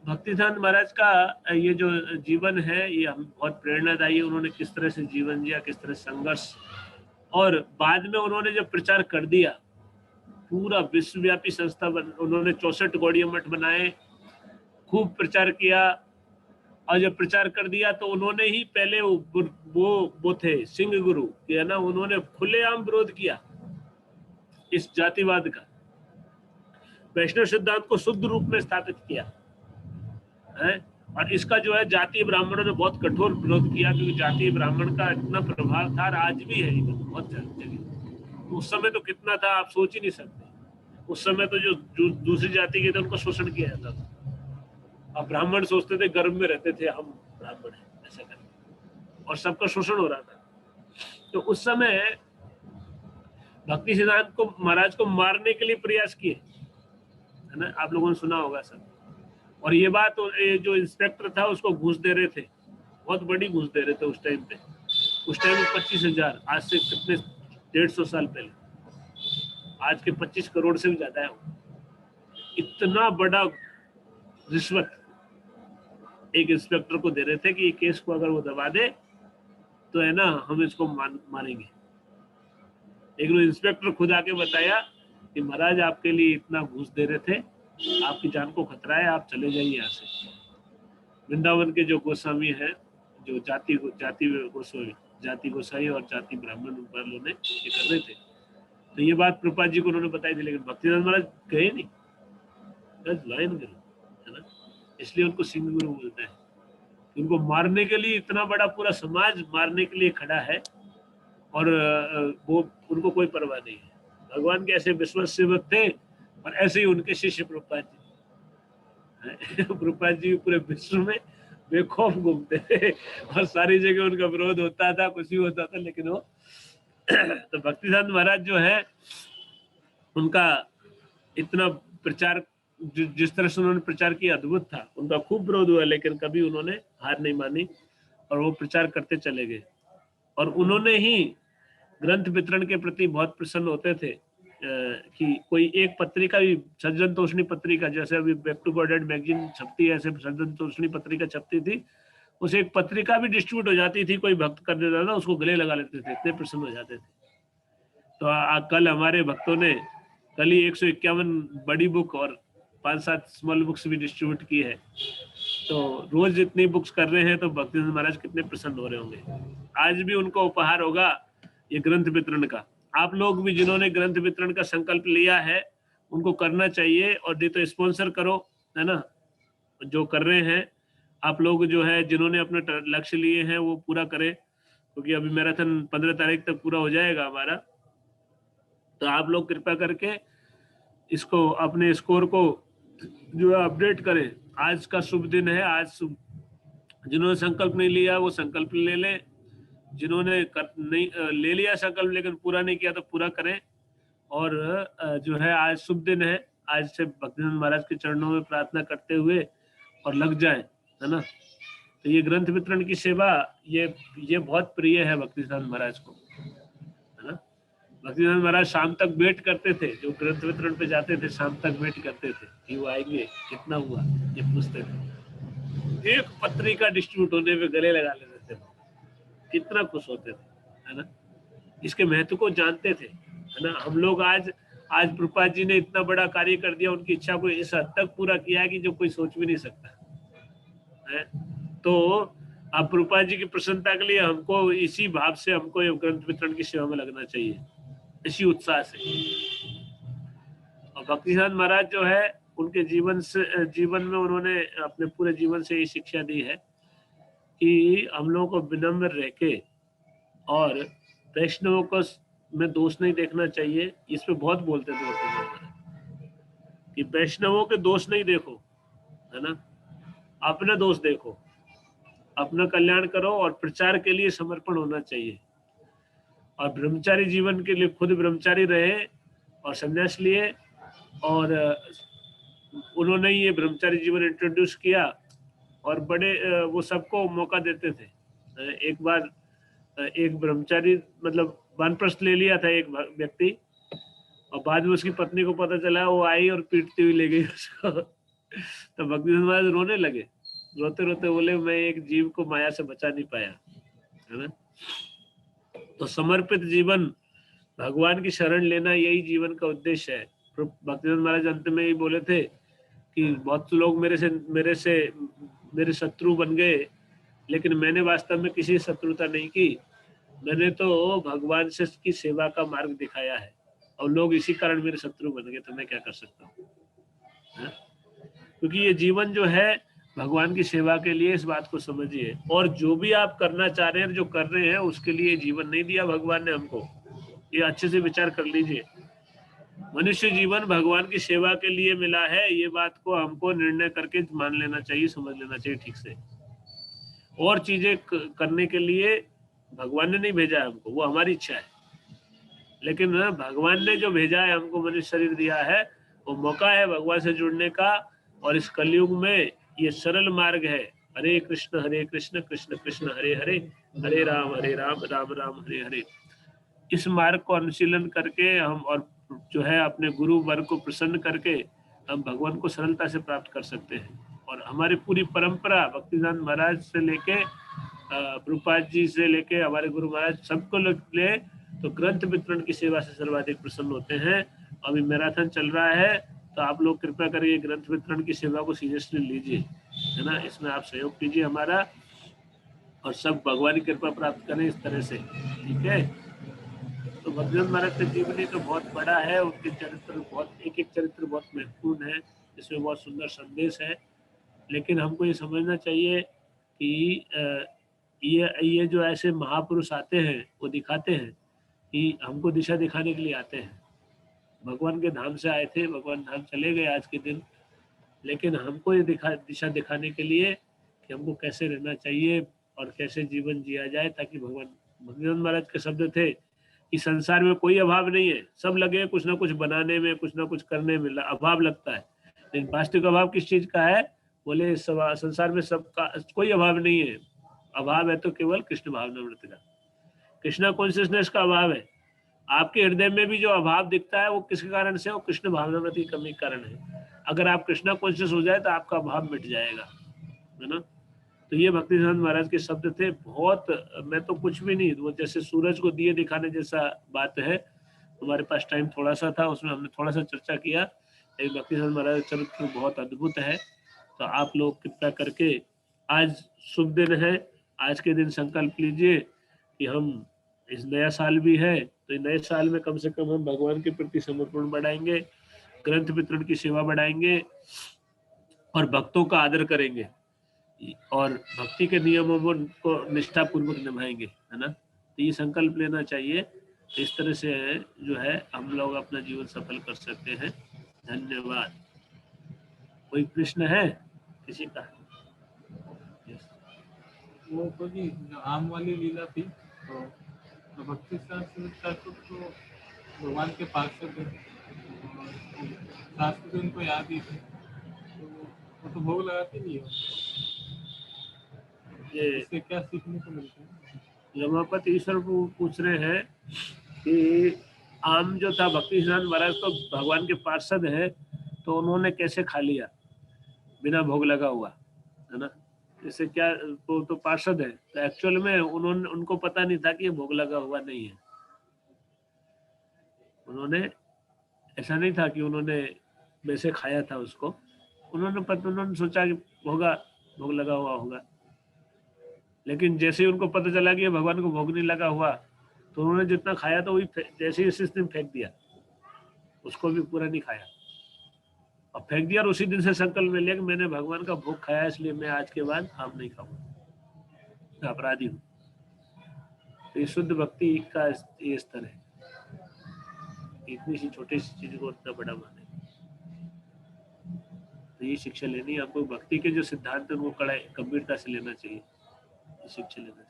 भक्तिदास महाराज का ये जो जीवन है ये हम बहुत प्रेरणादायी है। उन्होंने किस तरह से जीवन जिया, किस तरह संघर्ष, और बाद में उन्होंने जब प्रचार कर दिया, पूरा विश्वव्यापी संस्था उन्होंने 64 गौड़ीय मठ बनाए, खूब प्रचार किया। और जब प्रचार कर दिया तो उन्होंने ही पहले वो थे सिंह गुरु के, है ना, उन्होंने खुलेआम विरोध किया इस जातिवाद का, वैष्णव सिद्धांत को शुद्ध रूप में स्थापित किया है। और इसका जो है जातीय ब्राह्मणों ने बहुत कठोर विरोध किया, क्योंकि जातीय ब्राह्मण का इतना प्रभाव था, और आज भी है बहुत जगह। उस समय तो कितना था आप सोच ही नहीं सकते। उस समय तो जो दूसरी जाति के थे उनको शोषण किया जाता था। अब ब्राह्मण सोचते थे गर्भ में रहते थे हम ब्राह्मण हैं ऐसा करके, और सबका शोषण हो रहा था। तो उस समय भक्ति सिद्धांत को महाराज को मारने के लिए प्रयास किए, है ना, आप लोगों ने सुना होगा सब। और ये बात जो इंस्पेक्टर था उसको घूस दे रहे थे, बहुत बड़ी घूस दे रहे थे उस टाइम पे। उस टाइम में 25,000, आज से कितने 150 साल पहले, आज के 25 करोड़ से भी ज्यादा है। इतना बड़ा रिश्वत एक इंस्पेक्टर को दे रहे थे कि ये केस को अगर वो दबा दे तो है ना हम इसको मारेंगे। लेकिन इंस्पेक्टर खुद आके बताया कि महाराज आपके लिए इतना घूस दे रहे थे, आपकी जान को खतरा है, आप चले जाइए यहाँ से। वृंदावन के जो गोस्वामी है, जो जाति गोसाई और जाति ब्राह्मण वालों ने ये कर रहे थे, तो ये बात प्रभुपाद जी को उन्होंने बताई थी, लेकिन भक्तिदास महाराज गए नहीं, लाइन गए, है ना। इसलिए उनको सिंह गुरु बोलते हैं। उनको मारने के लिए इतना बड़ा पूरा समाज मारने के लिए खड़ा है, और वो उनको कोई परवाह नहीं है। भगवान के ऐसे विश्वास सेवक थे, और ऐसे ही उनके शिष्य प्रभुपाद जी। प्रभुपाद जी पूरे विश्व में बेखौफ घूमते थे, और सारी जगह उनका विरोध होता था, कुछ भी होता था, लेकिन वो तो भक्तिदास महाराज जो है उनका इतना प्रचार, जिस तरह से उन्होंने प्रचार किया अद्भुत था। उनका खूब विरोध हुआ, लेकिन कभी उन्होंने हार नहीं मानी, और वो प्रचार करते चले गए। और उन्होंने ही ग्रंथ वितरण के प्रति बहुत प्रसन्न होते थे, कि कोई एक पत्रिका भी, सज्जन तोषणी पत्रिका, जैसे अभी बैक टू गॉड मैगजीन छपती है, ऐसे सज्जन तोषणी पत्रिका छपती थी, उसे एक पत्रिका भी डिस्ट्रीब्यूट हो जाती थी, कोई भक्त कर देता था उसको गले लगा लेते थे, इतने प्रसन्न हो जाते थे। तो कल हमारे भक्तों ने कल ही 151 बड़ी बुक और 5-7 स्मॉल बुक्स भी डिस्ट्रीब्यूट की है। तो रोज इतनी बुक्स कर रहे हैं, तो भक्तिदास महाराज कितने प्रसन्न हो रहे होंगे। आज भी उनको उपहार होगा ये ग्रंथ वितरण का। आप लोग भी जिन्होंने ग्रंथ वितरण का संकल्प लिया है उनको करना चाहिए, और नहीं तो स्पॉन्सर करो, है ना, जो कर रहे हैं आप लोग जो है, जिन्होंने अपने लक्ष्य लिए हैं वो पूरा करें, क्योंकि अभी मैराथन 15 तारीख तक पूरा हो जाएगा हमारा। तो आप लोग कृपया करके इसको, अपने स्कोर को जो है अपडेट करें। आज का शुभ दिन है, जिन्होंने संकल्प नहीं लिया वो संकल्प ले लें, जिन्होंने नहीं ले लिया संकल्प लेकिन पूरा नहीं किया तो पूरा करें। और जो है आज शुभ दिन है, आज से भक्तिनाथ महाराज के चरणों में प्रार्थना करते हुए और लग जाए, है ना। तो ये ग्रंथ वितरण की सेवा ये बहुत प्रिय है भक्तिनाथ महाराज को, है ना। भक्तिनाथ महाराज शाम तक वेट करते थे, जो ग्रंथ वितरण पे जाते थे शाम तक वेट करते थे कि वो आएंगे, कितना हुआ ये पूछते थे। एक पत्री का डिस्ट्रीब्यूट होने में गले लगा लेते थे, कितना खुश होते थे, है ना। इसके महत्व को जानते थे, है ना। हम लोग आज प्रभुपाद जी ने इतना बड़ा कार्य कर दिया, उनकी इच्छा को इस हद तक पूरा किया कि जो कोई सोच भी नहीं सकता है। तो अब प्रभुपाद जी की प्रसन्नता के लिए हमको इसी भाव से हमको ये ग्रंथ वितरण की सेवा में लगना चाहिए, इसी उत्साह से। और भक्तिनाथ महाराज जो है उनके जीवन में उन्होंने अपने पूरे जीवन से ये शिक्षा दी है कि हम लोगों को विनम्र रह के और वैष्णवों को में दोष नहीं देखना चाहिए। इस पे बहुत बोलते थे कि वैष्णवों के दोष नहीं देखो, है ना, अपने दोष देखो, अपना कल्याण करो और प्रचार के लिए समर्पण होना चाहिए। और ब्रह्मचारी जीवन के लिए खुद ब्रह्मचारी रहे और संन्यास लिए, और उन्होंने ये ब्रह्मचारी जीवन इंट्रोड्यूस किया और बड़े वो सबको मौका देते थे। एक बार एक ब्रह्मचारी मतलब वानप्रस्थ ले लिया था एक व्यक्ति, और बाद में उसकी पत्नी को पता चला, वो आई और पीटती हुई ले गई उसको। तो भक्तिनाथ महाराज रोने लगे, रोते रोते बोले मैं एक जीव को माया से बचा नहीं पाया, है ना। तो समर्पित जीवन, भगवान की शरण लेना, यही जीवन का उद्देश्य है। भक्तिनाथ महाराज अंत में ही बोले थे कि बहुत लोग मेरे शत्रु बन गए, लेकिन मैंने वास्तव में किसी शत्रुता नहीं की, मैंने तो भगवान से की सेवा का मार्ग दिखाया है, और लोग इसी कारण मेरे शत्रु बन गए, तो मैं क्या कर सकता हूँ। क्योंकि ये जीवन जो है भगवान की सेवा के लिए, इस बात को समझिए। और जो भी आप करना चाह रहे हैं, जो कर रहे हैं, उसके लिए जीवन नहीं दिया भगवान ने हमको, ये अच्छे से विचार कर लीजिए। मनुष्य जीवन भगवान की सेवा के लिए मिला है, ये बात को हमको निर्णय करके मान लेना चाहिए, समझ लेना चाहिए ठीक से। और चीजें करने के लिए भगवान ने नहीं भेजा है हमको, वो हमारी इच्छा है। लेकिन भगवान ने जो भेजा है हमको, मनुष्य शरीर दिया है, वो मौका है भगवान से जुड़ने का। और इस कलयुग में ये सरल मार्ग है, हरे कृष्ण कृष्ण कृष्ण हरे हरे, हरे राम राम राम हरे हरे। इस मार्ग को अनुशीलन करके हम, और जो है अपने गुरु वर्ग को प्रसन्न करके हम भगवान को सरलता से प्राप्त कर सकते हैं। और हमारी पूरी परंपरा भक्तिनाथ महाराज से लेके प्रभुपाद जी से लेके हमारे गुरु महाराज सबको ले तो ग्रंथ वितरण की सेवा से सर्वाधिक प्रसन्न होते हैं। अभी मैराथन चल रहा है, तो आप लोग कृपया करके ग्रंथ वितरण की सेवा को सीरियसली लीजिए, है ना। इसमें आप सहयोग कीजिए हमारा, और सब भगवान की कृपा प्राप्त करें इस तरह से, ठीक है। तो भक्तिनाथ महाराज का जीवनी तो बहुत बड़ा है, उनके चरित्र बहुत, एक एक चरित्र बहुत महत्वपूर्ण है, इसमें बहुत सुंदर संदेश है। लेकिन हमको ये समझना चाहिए कि ये जो ऐसे महापुरुष आते हैं, वो दिखाते हैं कि हमको दिशा दिखाने के लिए आते हैं। भगवान के धाम से आए थे, भगवान धाम चले गए आज के दिन, लेकिन हमको ये दिशा दिखाने के लिए कि हमको कैसे रहना चाहिए और कैसे जीवन जिया जाए, ताकि भक्तिनाथ महाराज के शब्द थे कि संसार में कोई अभाव नहीं है, सब लगे कुछ ना कुछ बनाने में, कुछ ना कुछ करने में अभाव लगता है, लेकिन वास्तविक अभाव किस चीज का है? बोले संसार में सबका कोई अभाव नहीं है, अभाव है तो केवल कृष्ण भावनामृत का, कृष्णा कॉन्शियसनेस का अभाव है। आपके हृदय में भी जो अभाव दिखता है वो किसके कारण से? वो कृष्ण भावनामृत की कमी के कारण है। अगर आप कृष्णा कॉन्शियस हो जाए तो आपका अभाव मिट जाएगा, है ना। तो ये भक्तिनाथ महाराज के शब्द थे, बहुत, मैं तो कुछ भी नहीं, वो जैसे सूरज को दिए दिखाने जैसा बात है। हमारे पास टाइम थोड़ा सा था, उसमें हमने थोड़ा सा चर्चा किया, लेकिन भक्तिनाथ महाराज का चरित्र बहुत अद्भुत है। तो आप लोग कृपया करके, आज शुभ दिन है, आज के दिन संकल्प लीजिए कि हम, इस नया साल भी है, तो नए साल में कम से कम हम भगवान के प्रति समर्पण बढ़ाएंगे, ग्रंथ वितरण की सेवा बढ़ाएंगे, और भक्तों का आदर करेंगे और भक्ति के नियमों को निष्ठा पूर्वक निभाएंगे, है ना। तो ये संकल्प लेना चाहिए। तो इस तरह से जो है हम लोग अपना जीवन सफल कर सकते हैं। धन्यवाद। कोई प्रश्न है किसी का? Yes. वो क्योंकि जो आम वाली लीला थी तो भक्ति शास्त्र तो भगवान के पार्षद थे और शास्त्र भी उनको याद ही थे, तो वो तो भोग लगाते नहीं हो। ये इससे क्या सीखने को मिलता है? रमापति ईश्वर पूछ रहे हैं कि आम जो था भक्ति सिद्धांत महाराज तो भगवान के पार्षद है, तो उन्होंने कैसे खा लिया बिना भोग लगा हुआ, है ना। इससे क्या, तो पार्षद है, तो एक्चुअल में उनको पता नहीं था कि ये भोग लगा हुआ नहीं है। उन्होंने ऐसा नहीं था कि उन्होंने वैसे खाया था उसको, उन्होंने सोचा कि भोग लगा हुआ होगा। लेकिन जैसे ही उनको पता चला कि ये भगवान को भोग नहीं लगा हुआ, तो उन्होंने जितना खाया था वही जैसे ही उसी दिन फेंक दिया, उसको भी पूरा नहीं खाया और फेंक दिया। और उसी दिन से संकल्प ले लिया कि मैंने भगवान का भोग खाया, इसलिए मैं आज के बाद आम नहीं खाऊंगा, अपराधी हूँ। तो ये शुद्ध भक्ति का ये स्तर है, इतनी सी छोटी सी चीज को इतना बड़ा माने। तो ये शिक्षा लेनी है आपको, भक्ति के जो सिद्धांत है उनको कड़ा गंभीरता से लेना चाहिए, ये शिक्षा लेना चाहिए,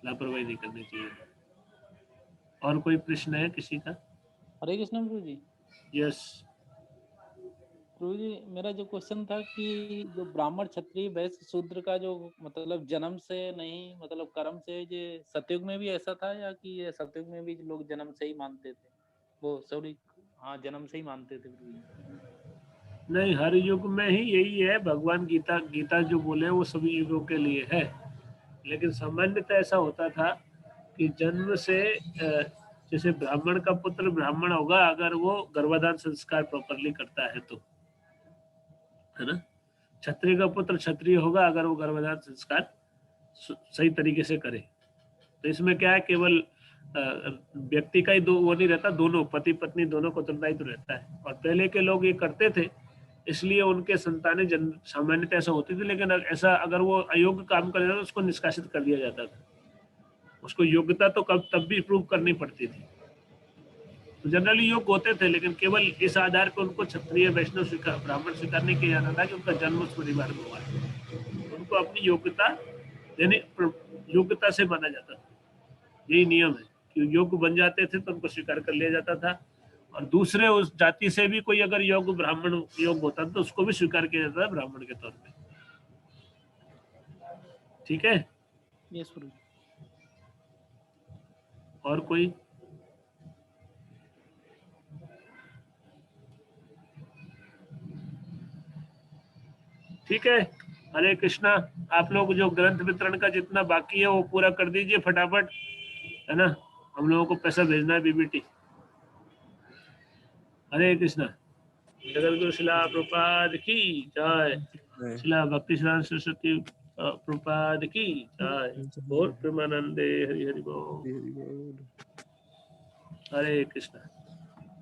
लापरवाही नहीं करनी चाहिए। और कोई प्रश्न है किसी का? हरे कृष्ण प्रभु जी। यस प्रभु जी, मेरा जो क्वेश्चन था कि जो ब्राह्मण क्षत्रिय वैश्य शूद्र का जो मतलब जन्म से नहीं, मतलब कर्म से, ये सतयुग में भी ऐसा था या कि ये सतयुग में भी लोग जन्म से ही मानते थे? वो सॉरी, हाँ, जन्म से ही मानते थे प्रभु जी। नहीं, हर युग में ही यही है। भगवान गीता जो बोले वो सभी युगों के लिए है, लेकिन सामान्यतः ऐसा होता था कि जन्म से जैसे ब्राह्मण का पुत्र ब्राह्मण होगा अगर वो गर्भाधान संस्कार प्रॉपरली करता है तो, है ना। क्षत्रिय का पुत्र क्षत्रिय होगा अगर वो गर्भाधान संस्कार सही तरीके से करे। तो इसमें क्या है, केवल व्यक्ति का ही वो नहीं रहता, दोनों पति पत्नी दोनों को उत्तरदायित्व रहता है। और पहले के लोग ये करते थे, इसलिए उनके संतानें सामान्यतः ऐसा होती थी। लेकिन ऐसा अगर वो अयोग्य काम कर रहा था तो उसको निष्कासित कर दिया जाता था। उसको योग्यता तो तब भी प्रूव करनी पड़ती थी। तो जनरली योग्य होते थे, लेकिन केवल इस आधार पर उनको क्षत्रिय वैष्णव स्वीकार ब्राह्मण स्वीकार नहीं किया जाता था कि उनका जन्म उस परिवार में हुआ है। उनको अपनी योग्यता यानी योग्यता से माना जाता था। यही नियम है कि योग्य बन जाते थे तो उनको स्वीकार कर लिया जाता था। और दूसरे उस जाति से भी कोई अगर योग्य ब्राह्मण योग्य होता तो उसको भी स्वीकार किया जाता था ब्राह्मण के तौर पे। ठीक है। यस प्रभु। और कोई? ठीक है। हरे कृष्णा। आप लोग जो ग्रंथ वितरण का जितना बाकी है वो पूरा कर दीजिए फटाफट, है ना। हम लोगों को पैसा भेजना है बीबीटी। हरे कृष्णा। जगतगुरु शिला प्रभुपाद की जय। शिला भक्ति सिद्धांत सरस्वती प्रभुपाद की जय। और प्रेमानंदे हरि हरि बोल। हरे कृष्णा।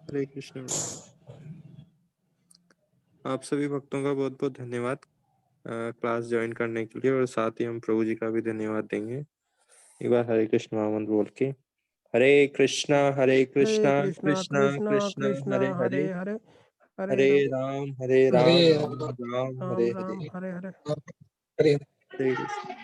हरे कृष्ण। आप सभी भक्तों का बहुत बहुत धन्यवाद क्लास ज्वाइन करने के लिए, और साथ ही हम प्रभु जी का भी धन्यवाद देंगे। एक बार हरे कृष्ण महामंत्र बोल के। हरे कृष्णा कृष्णा कृष्णा हरे हरे, हरे राम राम हरे हरे। हरे कृष्ण।